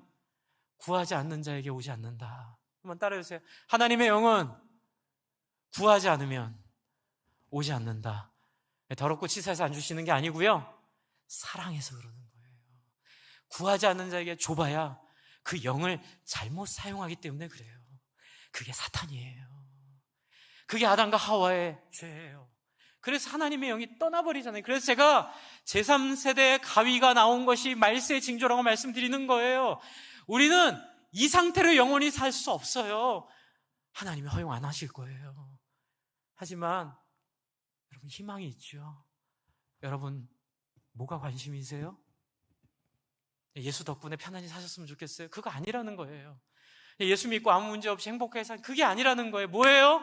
Speaker 1: 구하지 않는 자에게 오지 않는다. 한번 따라해주세요. 하나님의 영은 구하지 않으면 오지 않는다. 더럽고 치사해서 안 주시는 게 아니고요, 사랑해서 그러는 거예요. 구하지 않는 자에게 줘봐야 그 영을 잘못 사용하기 때문에 그래요. 그게 사탄이에요. 그게 아담과 하와의 죄예요. 그래서 하나님의 영이 떠나버리잖아요. 그래서 제가 제3세대 가위가 나온 것이 말세의 징조라고 말씀드리는 거예요. 우리는 이 상태로 영원히 살 수 없어요. 하나님이 허용 안 하실 거예요. 하지만 여러분 희망이 있죠. 여러분 뭐가 관심이세요? 예수 덕분에 편안히 사셨으면 좋겠어요? 그거 아니라는 거예요. 예수 믿고 아무 문제 없이 행복하게 사는 그게 아니라는 거예요. 뭐예요?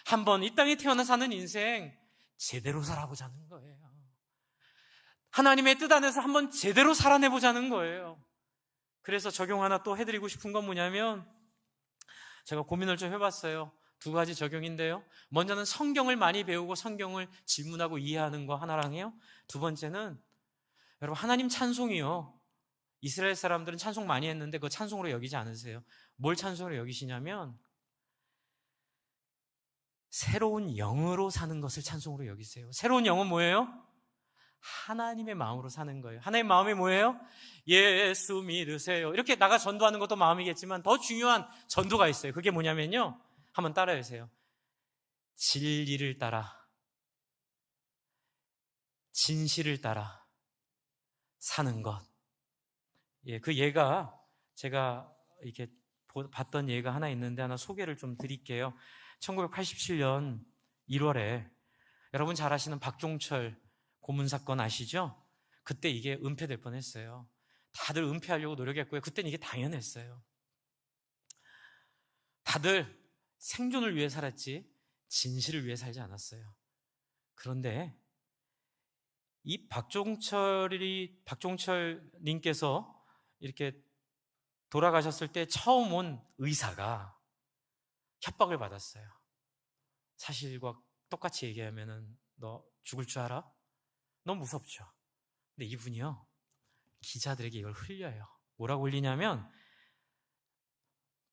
Speaker 1: 한번 이 땅에 태어나 사는 인생 제대로 살아보자는 거예요. 하나님의 뜻 안에서 한번 제대로 살아내보자는 거예요. 그래서 적용 하나 또 해드리고 싶은 건 뭐냐면, 제가 고민을 좀 해봤어요. 2가지 적용인데요. 먼저는 성경을 많이 배우고 성경을 질문하고 이해하는 거 하나랑 해요. 2번째는 여러분 하나님 찬송이요, 이스라엘 사람들은 찬송 많이 했는데 그거 찬송으로 여기지 않으세요. 뭘 찬송으로 여기시냐면 새로운 영으로 사는 것을 찬송으로 여기세요. 새로운 영은 뭐예요? 하나님의 마음으로 사는 거예요. 하나님의 마음이 뭐예요? 예수 믿으세요. 이렇게 나가 전도하는 것도 마음이겠지만 더 중요한 전도가 있어요. 그게 뭐냐면요, 한번 따라해 주세요. 진리를 따라, 진실을 따라 사는 것. 그 예가 제가 이렇게 봤던 예가 하나 있는데 하나 소개를 좀 드릴게요. 1987년 1월에 여러분 잘 아시는 박종철 고문 사건 아시죠? 그때 이게 은폐될 뻔했어요. 다들 은폐하려고 노력했고요. 그때는 이게 당연했어요. 다들 생존을 위해 살았지 진실을 위해 살지 않았어요. 그런데 이 박종철님께서 이렇게 돌아가셨을 때 처음 온 의사가 협박을 받았어요. 사실과 똑같이 얘기하면은 너 죽을 줄 알아? 너무 무섭죠. 근데 이분이요, 기자들에게 이걸 흘려요. 뭐라고 흘리냐면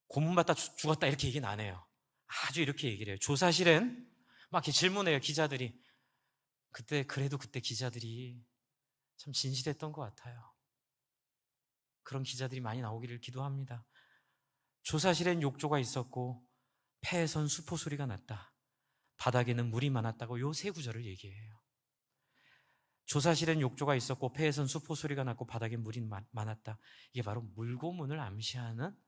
Speaker 1: 고문받다 죽었다 이렇게 얘기는 안 해요. 아주 이렇게 얘기를 해요. 조사실엔 막 이렇게 질문해요, 기자들이. 그래도 그때 기자들이 참 진실했던 것 같아요. 그런 기자들이 많이 나오기를 기도합니다. 조사실엔 욕조가 있었고 폐에선 수포 소리가 났다. 바닥에는 물이 많았다고 요 세 구절을 얘기해요. 조사실엔 욕조가 있었고 폐에선 수포 소리가 났고 바닥에 물이 많았다. 이게 바로 물고문을 암시하는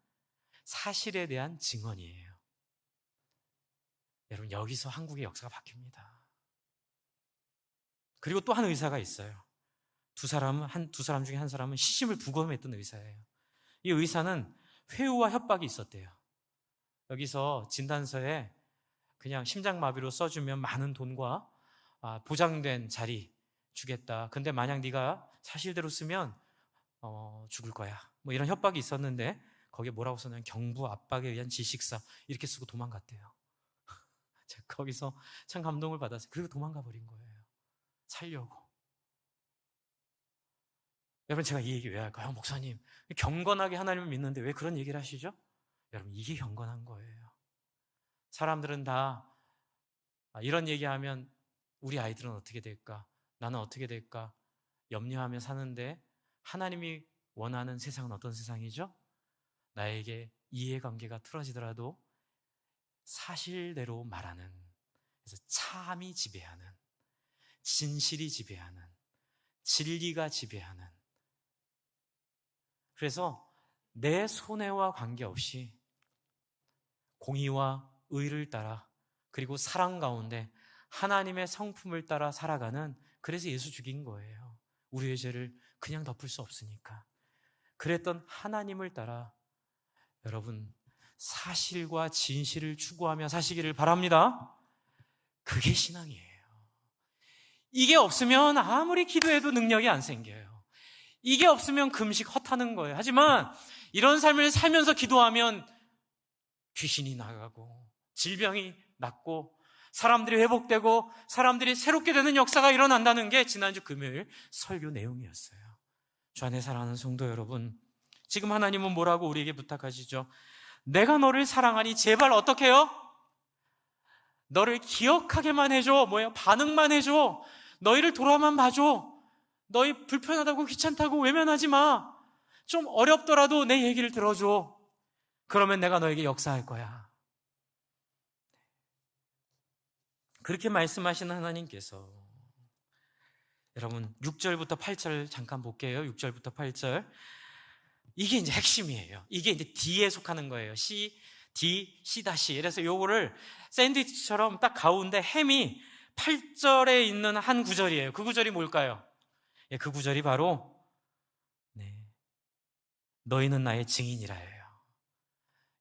Speaker 1: 사실에 대한 증언이에요. 여러분, 여기서 한국의 역사가 바뀝니다. 그리고 또 한 의사가 있어요. 두 사람 중에 한 사람은 시신을 부검했던 의사예요. 이 의사는 회유와 협박이 있었대요. 여기서 진단서에 그냥 심장마비로 써주면 많은 돈과 보장된 자리 주겠다. 근데 만약 네가 사실대로 쓰면 죽을 거야. 뭐 이런 협박이 있었는데 거기에 뭐라고 썼냐면 경부 압박에 의한 질식사 이렇게 쓰고 도망갔대요. 제가 거기서 참 감동을 받았어요. 그리고 도망가 버린 거예요. 살려고. 여러분, 제가 이 얘기 왜 할까요? 목사님, 경건하게 하나님을 믿는데 왜 그런 얘기를 하시죠? 여러분, 이게 경건한 거예요. 사람들은 다 이런 얘기하면 우리 아이들은 어떻게 될까? 나는 어떻게 될까? 염려하며 사는데 하나님이 원하는 세상은 어떤 세상이죠? 나에게 이해관계가 틀어지더라도 사실대로 말하는, 그래서 참이 지배하는, 진실이 지배하는, 진리가 지배하는, 그래서 내 손해와 관계없이 공의와 의를 따라 그리고 사랑 가운데 하나님의 성품을 따라 살아가는, 그래서 예수 죽인 거예요. 우리의 죄를 그냥 덮을 수 없으니까. 그랬던 하나님을 따라 여러분 사실과 진실을 추구하며 사시기를 바랍니다. 그게 신앙이에요. 이게 없으면 아무리 기도해도 능력이 안 생겨요. 이게 없으면 금식 헛하는 거예요. 하지만 이런 삶을 살면서 기도하면 귀신이 나가고 질병이 낫고 사람들이 회복되고 사람들이 새롭게 되는 역사가 일어난다는 게 지난주 금요일 설교 내용이었어요. 주 안에 사랑하는 성도 여러분, 지금 하나님은 뭐라고 우리에게 부탁하시죠? 내가 너를 사랑하니 제발 어떻게 해요? 너를 기억하게만 해줘. 뭐예요? 반응만 해줘. 너희를 돌아만 봐줘. 너희 불편하다고 귀찮다고 외면하지 마. 좀 어렵더라도 내 얘기를 들어줘. 그러면 내가 너에게 역사할 거야. 그렇게 말씀하시는 하나님께서 여러분 6절부터 8절 잠깐 볼게요. 6절부터 8절. 이게 이제 핵심이에요. 이게 이제 D에 속하는 거예요. C, D, C 다시. 그래서 요거를 샌드위치처럼 딱 가운데 햄이 8절에 있는 한 구절이에요. 그 구절이 뭘까요? 그 구절이 바로 너희는 나의 증인이라예요.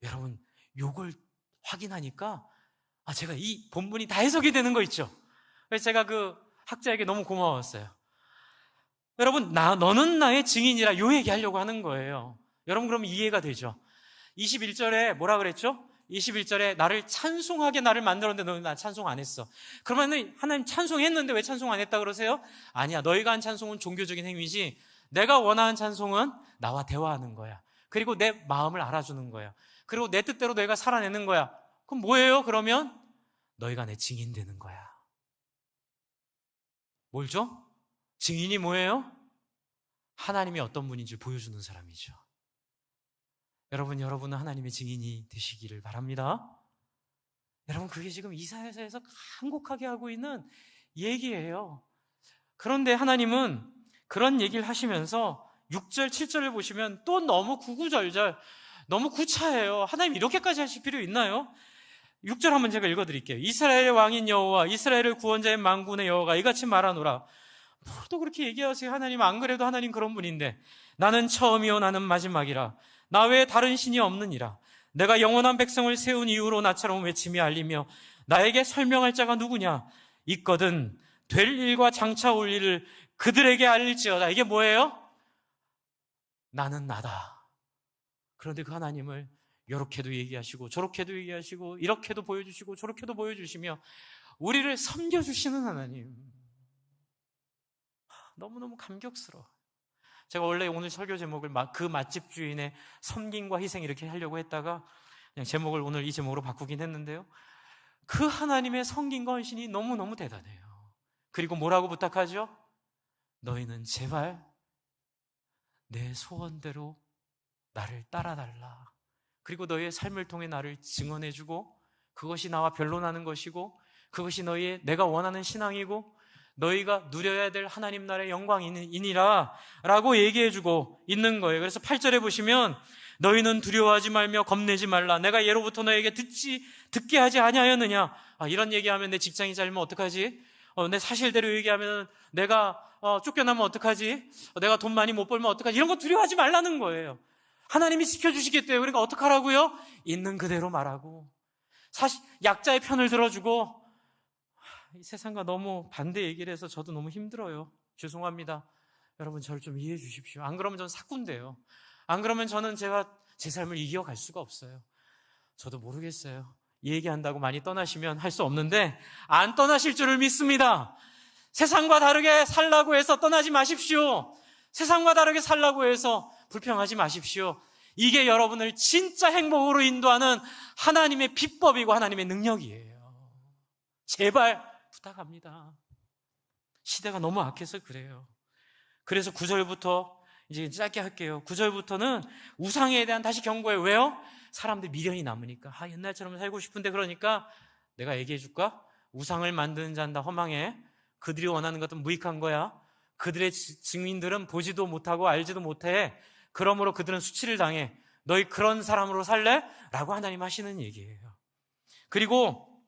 Speaker 1: 여러분, 요걸 확인하니까 제가 이 본문이 다 해석이 되는 거 있죠. 그래서 제가 그 학자에게 너무 고마웠어요. 여러분, 너는 나의 증인이라 요 얘기하려고 하는 거예요. 여러분, 그럼 이해가 되죠? 21절에 뭐라 그랬죠? 21절에 나를 찬송하게 나를 만들었는데 너는 나 찬송 안 했어. 그러면 하나님 찬송했는데 왜 찬송 안 했다 그러세요? 아니야, 너희가 한 찬송은 종교적인 행위지 내가 원하는 찬송은 나와 대화하는 거야. 그리고 내 마음을 알아주는 거야. 그리고 내 뜻대로 너희가 살아내는 거야. 그럼 뭐예요? 그러면 너희가 내 증인 되는 거야. 뭘죠? 증인이 뭐예요? 하나님이 어떤 분인지 보여주는 사람이죠. 여러분은 하나님의 증인이 되시기를 바랍니다. 여러분, 그게 지금 이사야서에서 간곡하게 하고 있는 얘기예요. 그런데 하나님은 그런 얘기를 하시면서 6절, 7절을 보시면 또 너무 구구절절, 너무 구차해요. 하나님 이렇게까지 하실 필요 있나요? 6절 한번 제가 읽어드릴게요. 이스라엘의 왕인 여호와, 이스라엘을 구원자의 만군의 여호와가 이같이 말하노라. 또 그렇게 얘기하세요. 하나님, 안 그래도 하나님 그런 분인데 나는 처음이요 나는 마지막이라 나 외에 다른 신이 없느니라. 내가 영원한 백성을 세운 이후로 나처럼 외치며 알리며 나에게 설명할 자가 누구냐? 있거든 될 일과 장차 올 일을 그들에게 알릴지어다. 이게 뭐예요? 나는 나다. 그런데 그 하나님을 이렇게도 얘기하시고 저렇게도 얘기하시고 이렇게도 보여주시고 저렇게도 보여주시며 우리를 섬겨주시는 하나님, 너무너무 감격스러워. 제가 원래 오늘 설교 제목을 그 맛집 주인의 섬김과 희생 이렇게 하려고 했다가 그냥 제목을 오늘 이 제목으로 바꾸긴 했는데요, 그 하나님의 섬김과 헌신이 너무너무 대단해요. 그리고 뭐라고 부탁하죠? 너희는 제발 내 소원대로 나를 따라달라. 그리고 너희의 삶을 통해 나를 증언해주고 그것이 나와 변론하는 것이고 그것이 너희의 내가 원하는 신앙이고 너희가 누려야 될 하나님 나라의 영광이니라 라고 얘기해주고 있는 거예요. 그래서 8절에 보시면 너희는 두려워하지 말며 겁내지 말라. 내가 예로부터 너에게 듣게 하지 아니하였느냐. 이런 얘기하면 내 직장이 잘리면 어떡하지? 내 사실대로 얘기하면 내가 쫓겨나면 어떡하지? 내가 돈 많이 못 벌면 어떡하지? 이런 거 두려워하지 말라는 거예요. 하나님이 지켜주시겠대요. 그러니까 어떡하라고요? 있는 그대로 말하고 사실 약자의 편을 들어주고. 이 세상과 너무 반대 얘기를 해서 저도 너무 힘들어요. 죄송합니다. 여러분 저를 좀 이해해 주십시오. 안 그러면 저는 사꾼데요. 안 그러면 저는 제가 제 삶을 이겨갈 수가 없어요. 저도 모르겠어요. 이 얘기한다고 많이 떠나시면 할 수 없는데 안 떠나실 줄을 믿습니다. 세상과 다르게 살라고 해서 떠나지 마십시오. 세상과 다르게 살라고 해서 불평하지 마십시오. 이게 여러분을 진짜 행복으로 인도하는 하나님의 비법이고 하나님의 능력이에요. 제발 부탁합니다. 시대가 너무 악해서 그래요. 그래서 9절부터 이제 짧게 할게요. 9절부터는 우상에 대한 다시 경고해요. 왜요? 사람들 미련이 남으니까. 옛날처럼 살고 싶은데 그러니까 내가 얘기해 줄까? 우상을 만드는 자는 다 허망해. 그들이 원하는 것은 무익한 거야. 그들의 증인들은 보지도 못하고 알지도 못해. 그러므로 그들은 수치를 당해. 너희 그런 사람으로 살래? 라고 하나님 하시는 얘기예요. 그리고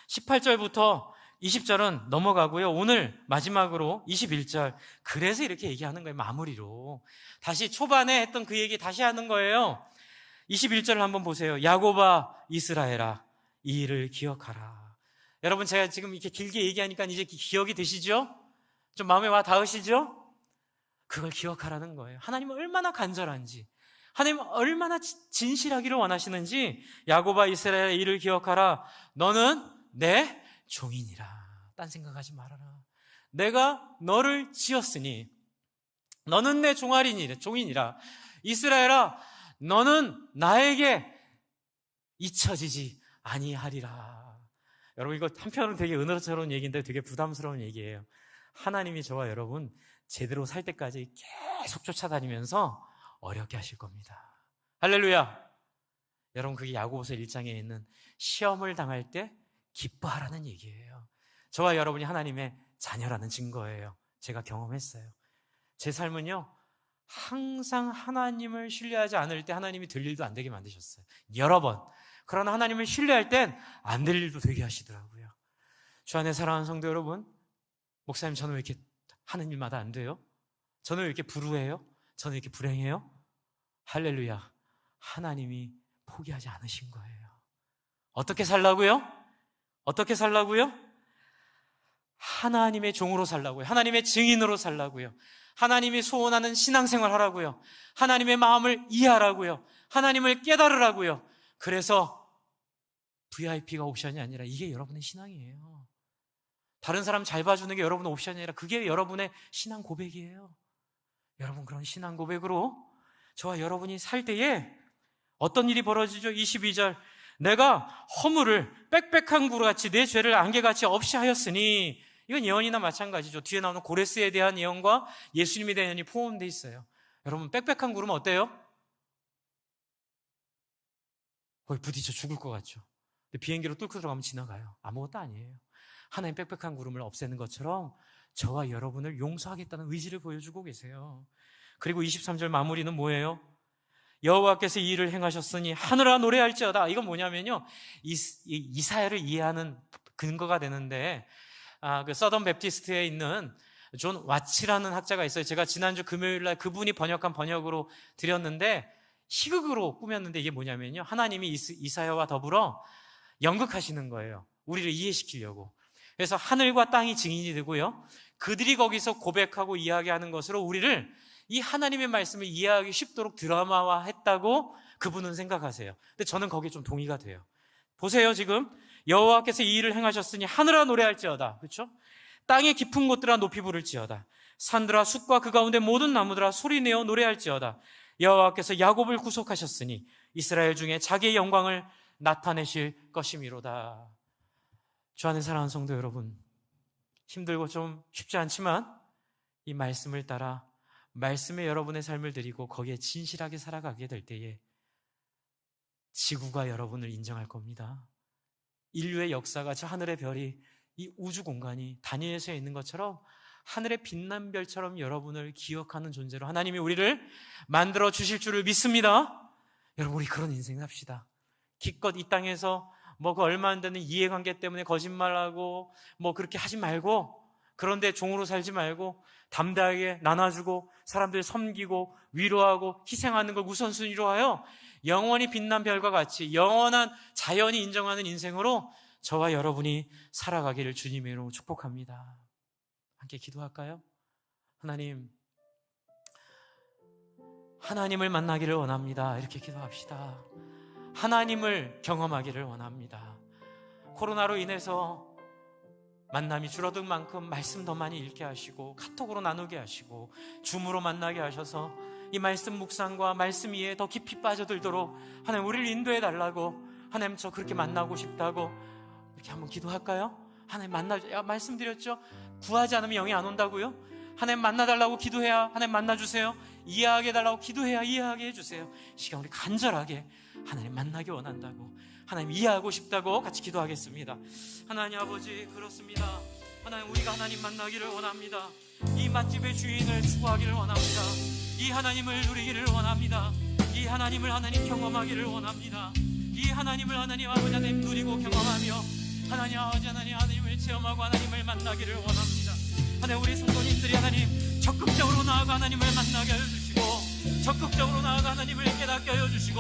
Speaker 1: 18절부터 20절은 넘어가고요. 오늘 마지막으로 21절. 그래서 이렇게 얘기하는 거예요. 마무리로. 다시 초반에 했던 그 얘기 다시 하는 거예요. 21절을 한번 보세요. 야곱아 이스라엘아 이 일을 기억하라. 여러분 제가 지금 이렇게 길게 얘기하니까 이제 기억이 되시죠? 좀 마음에 와 닿으시죠? 그걸 기억하라는 거예요. 하나님은 얼마나 간절한지, 하나님은 얼마나 진실하기를 원하시는지. 야곱아 이스라엘아 이 일을 기억하라. 너는 내 종이니라. 딴 생각하지 말아라. 내가 너를 지었으니 너는 내 종이니라. 이스라엘아 너는 나에게 잊혀지지 아니하리라. 여러분 이거 한편으로 되게 은혜스러운 얘기인데 되게 부담스러운 얘기예요. 하나님이 저와 여러분 제대로 살 때까지 계속 쫓아다니면서 어렵게 하실 겁니다. 할렐루야. 여러분 그게 야고보서 1장에 있는 시험을 당할 때 기뻐하라는 얘기예요. 저와 여러분이 하나님의 자녀라는 증거예요. 제가 경험했어요. 제 삶은요 항상 하나님을 신뢰하지 않을 때 하나님이 될 일도 안 되게 만드셨어요. 여러 번. 그러나 하나님을 신뢰할 땐 안 될 일도 되게 하시더라고요. 주 안에 사랑하는 성도 여러분, 목사님 저는 왜 이렇게 하는 일마다 안 돼요? 저는 왜 이렇게 불우해요? 저는 왜 이렇게 불행해요? 할렐루야. 하나님이 포기하지 않으신 거예요. 어떻게 살라고요? 어떻게 살라고요? 하나님의 종으로 살라고요. 하나님의 증인으로 살라고요. 하나님이 소원하는 신앙생활 하라고요. 하나님의 마음을 이해하라고요. 하나님을 깨달으라고요. 그래서 VIP가 옵션이 아니라 이게 여러분의 신앙이에요. 다른 사람 잘 봐주는 게 여러분의 옵션이 아니라 그게 여러분의 신앙 고백이에요. 여러분 그런 신앙 고백으로 저와 여러분이 살 때에 어떤 일이 벌어지죠? 22절. 내가 허물을 빽빽한 구루같이 내 죄를 안개같이 없이 하였으니. 이건 예언이나 마찬가지죠. 뒤에 나오는 고레스에 대한 예언과 예수님에 대한 예언이 포함되어 있어요. 여러분 빽빽한 구름 어때요? 거의 부딪혀 죽을 것 같죠. 근데 비행기로 뚫고 들어가면 지나가요. 아무것도 아니에요. 하나님 빽빽한 구름을 없애는 것처럼 저와 여러분을 용서하겠다는 의지를 보여주고 계세요. 그리고 23절 마무리는 뭐예요? 여호와께서 이 일을 행하셨으니 하늘아 노래할지어다. 이건 뭐냐면요, 이사야를 이해하는 근거가 되는데 그 서던 베프티스트에 있는 존 와치라는 학자가 있어요. 제가 지난주 금요일날 그분이 번역한 번역으로 드렸는데 희극으로 꾸몄는데 이게 뭐냐면요, 하나님이 이사야와 더불어 연극하시는 거예요. 우리를 이해시키려고. 그래서 하늘과 땅이 증인이 되고요, 그들이 거기서 고백하고 이야기하는 것으로 우리를, 이 하나님의 말씀을 이해하기 쉽도록 드라마화했다고 그분은 생각하세요. 근데 저는 거기에 좀 동의가 돼요. 보세요. 지금 여호와께서 이 일을 행하셨으니 하늘아 노래할지어다. 그렇죠? 땅의 깊은 곳들아 높이 부를지어다. 산들아 숲과 그 가운데 모든 나무들아 소리내어 노래할지어다. 여호와께서 야곱을 구속하셨으니 이스라엘 중에 자기의 영광을 나타내실 것이미로다. 주 안에 사랑하는 성도 여러분, 힘들고 좀 쉽지 않지만 이 말씀을 따라 말씀에 여러분의 삶을 드리고 거기에 진실하게 살아가게 될 때에 지구가 여러분을 인정할 겁니다. 인류의 역사가, 저 하늘의 별이, 이 우주 공간이 다니엘서에 있는 것처럼 하늘의 빛난 별처럼 여러분을 기억하는 존재로 하나님이 우리를 만들어 주실 줄을 믿습니다. 여러분, 우리 그런 인생 삽시다. 기껏 이 땅에서 그 얼마 안 되는 이해관계 때문에 거짓말하고 그렇게 하지 말고, 그런데 종으로 살지 말고 담대하게 나눠주고 사람들 섬기고 위로하고 희생하는 걸 우선순위로 하여 영원히 빛난 별과 같이 영원한 자연이 인정하는 인생으로 저와 여러분이 살아가기를 주님의 이름으로 축복합니다. 함께 기도할까요? 하나님을 만나기를 원합니다. 이렇게 기도합시다. 하나님을 경험하기를 원합니다. 코로나로 인해서 만남이 줄어든 만큼 말씀 더 많이 읽게 하시고 카톡으로 나누게 하시고 줌으로 만나게 하셔서 이 말씀 묵상과 말씀 이해에 더 깊이 빠져들도록 하나님 우리를 인도해 달라고, 하나님 저 그렇게 만나고 싶다고 이렇게 한번 기도할까요? 하나님 말씀드렸죠? 구하지 않으면 영이 안 온다고요? 하나님 만나달라고 기도해야 하나님 만나주세요. 이해하게 해달라고 기도해야 이해하게 해주세요. 시간 우리 간절하게 하나님 만나기 원한다고, 하나님 이해하고 싶다고 같이 기도하겠습니다. 하나님 아버지, 그렇습니다. 하나님 우리가 하나님 만나기를 원합니다. 이 맛집의 주인을 추구하기를 원합니다. 이 하나님을 누리기를 원합니다. 이 하나님을 하나님 경험하기를 원합니다. 이 하나님을 하나님 아버지 하나님 누리고 경험하며 하나님 아버지 하나님을 체험하고 하나님을 만나기를 원합니다. 하나님 우리 성도님들이 하나님 적극적으로 나아가 하나님을 만나게 하여 주시고, 적극적으로 나아가 하나님을 깨닫게 하여 주시고,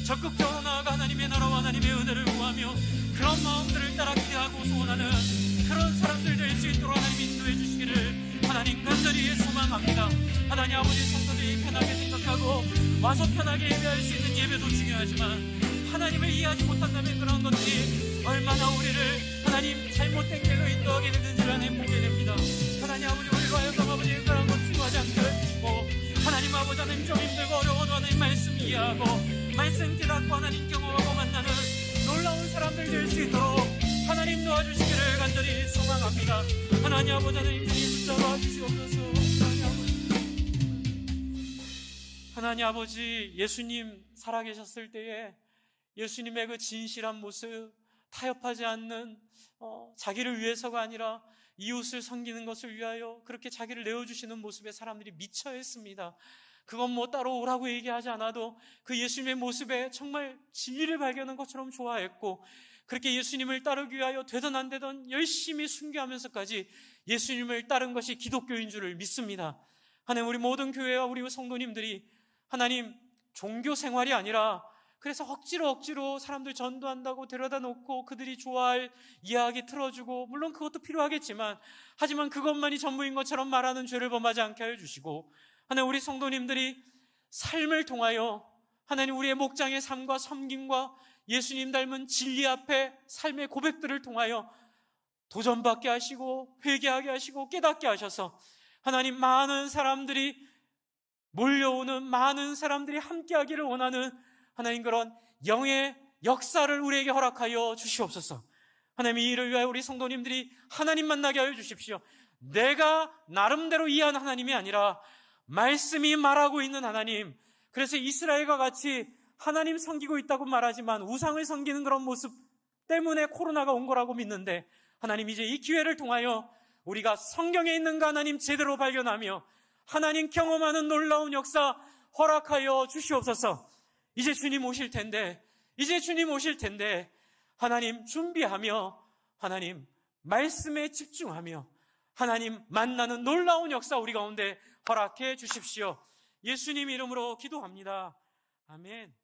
Speaker 1: 적극적으로 나아가 하나님의 나라와 하나님의 은혜를 구하며 그런 마음들을 따라 기대하고 소원하는 그런 사람들 될 수 있도록 하나님 인도해 주시기를 하나님 간절히 소망합니다. 하나님 아버지, 성도들이 편하게 생각하고 와서 편하게 예배할 수 있는 예배도 중요하지만 하나님을 이해하지 못한다면 그런 것들이 얼마나 우리를 하나님 잘못된 길로 인도하게 되는지를 하나님 보게 됩니다. 하나님 아버지, 우리로 하여금 아버지 그런 것 중요하지 않게 해주시고, 하나님 아버지 하나님 좀 힘들고 어려워도 하나님 말씀 이해하고 말씀 깨닫고 하나님 경험하고 만나는 놀라운 사람들 될 수 있도록 하나님 도와주시기를 간절히 소망합니다. 하나님 아버지 하나님 주님 붙잡아 주시옵소서. 하나님 아버지, 예수님 살아계셨을 때에 예수님의 그 진실한 모습, 타협하지 않는 자기를 위해서가 아니라 이웃을 섬기는 것을 위하여 그렇게 자기를 내어주시는 모습에 사람들이 미쳐했습니다. 그건 따로 오라고 얘기하지 않아도 그 예수님의 모습에 정말 진리를 발견한 것처럼 좋아했고, 그렇게 예수님을 따르기 위하여 되든 안 되든 열심히 순교하면서까지 예수님을 따른 것이 기독교인 줄을 믿습니다. 하나님 우리 모든 교회와 우리 성도님들이 하나님 종교 생활이 아니라 그래서 억지로 사람들 전도한다고 데려다 놓고 그들이 좋아할 이야기 틀어주고, 물론 그것도 필요하겠지만 하지만 그것만이 전부인 것처럼 말하는 죄를 범하지 않게 하여 주시고, 하나님 우리 성도님들이 삶을 통하여 하나님 우리의 목장의 삶과 섬김과 예수님 닮은 진리 앞에 삶의 고백들을 통하여 도전받게 하시고 회개하게 하시고 깨닫게 하셔서 하나님 많은 사람들이 몰려오는, 많은 사람들이 함께하기를 원하는 하나님 그런 영의 역사를 우리에게 허락하여 주시옵소서. 하나님 이 일을 위하여 우리 성도님들이 하나님 만나게 하여 주십시오. 내가 나름대로 이해한 하나님이 아니라 말씀이 말하고 있는 하나님, 그래서 이스라엘과 같이 하나님 섬기고 있다고 말하지만 우상을 섬기는 그런 모습 때문에 코로나가 온 거라고 믿는데, 하나님 이제 이 기회를 통하여 우리가 성경에 있는 그 하나님 제대로 발견하며 하나님 경험하는 놀라운 역사 허락하여 주시옵소서. 이제 주님 오실 텐데 하나님 준비하며 하나님 말씀에 집중하며 하나님 만나는 놀라운 역사 우리 가운데 허락해 주십시오. 예수님 이름으로 기도합니다. 아멘.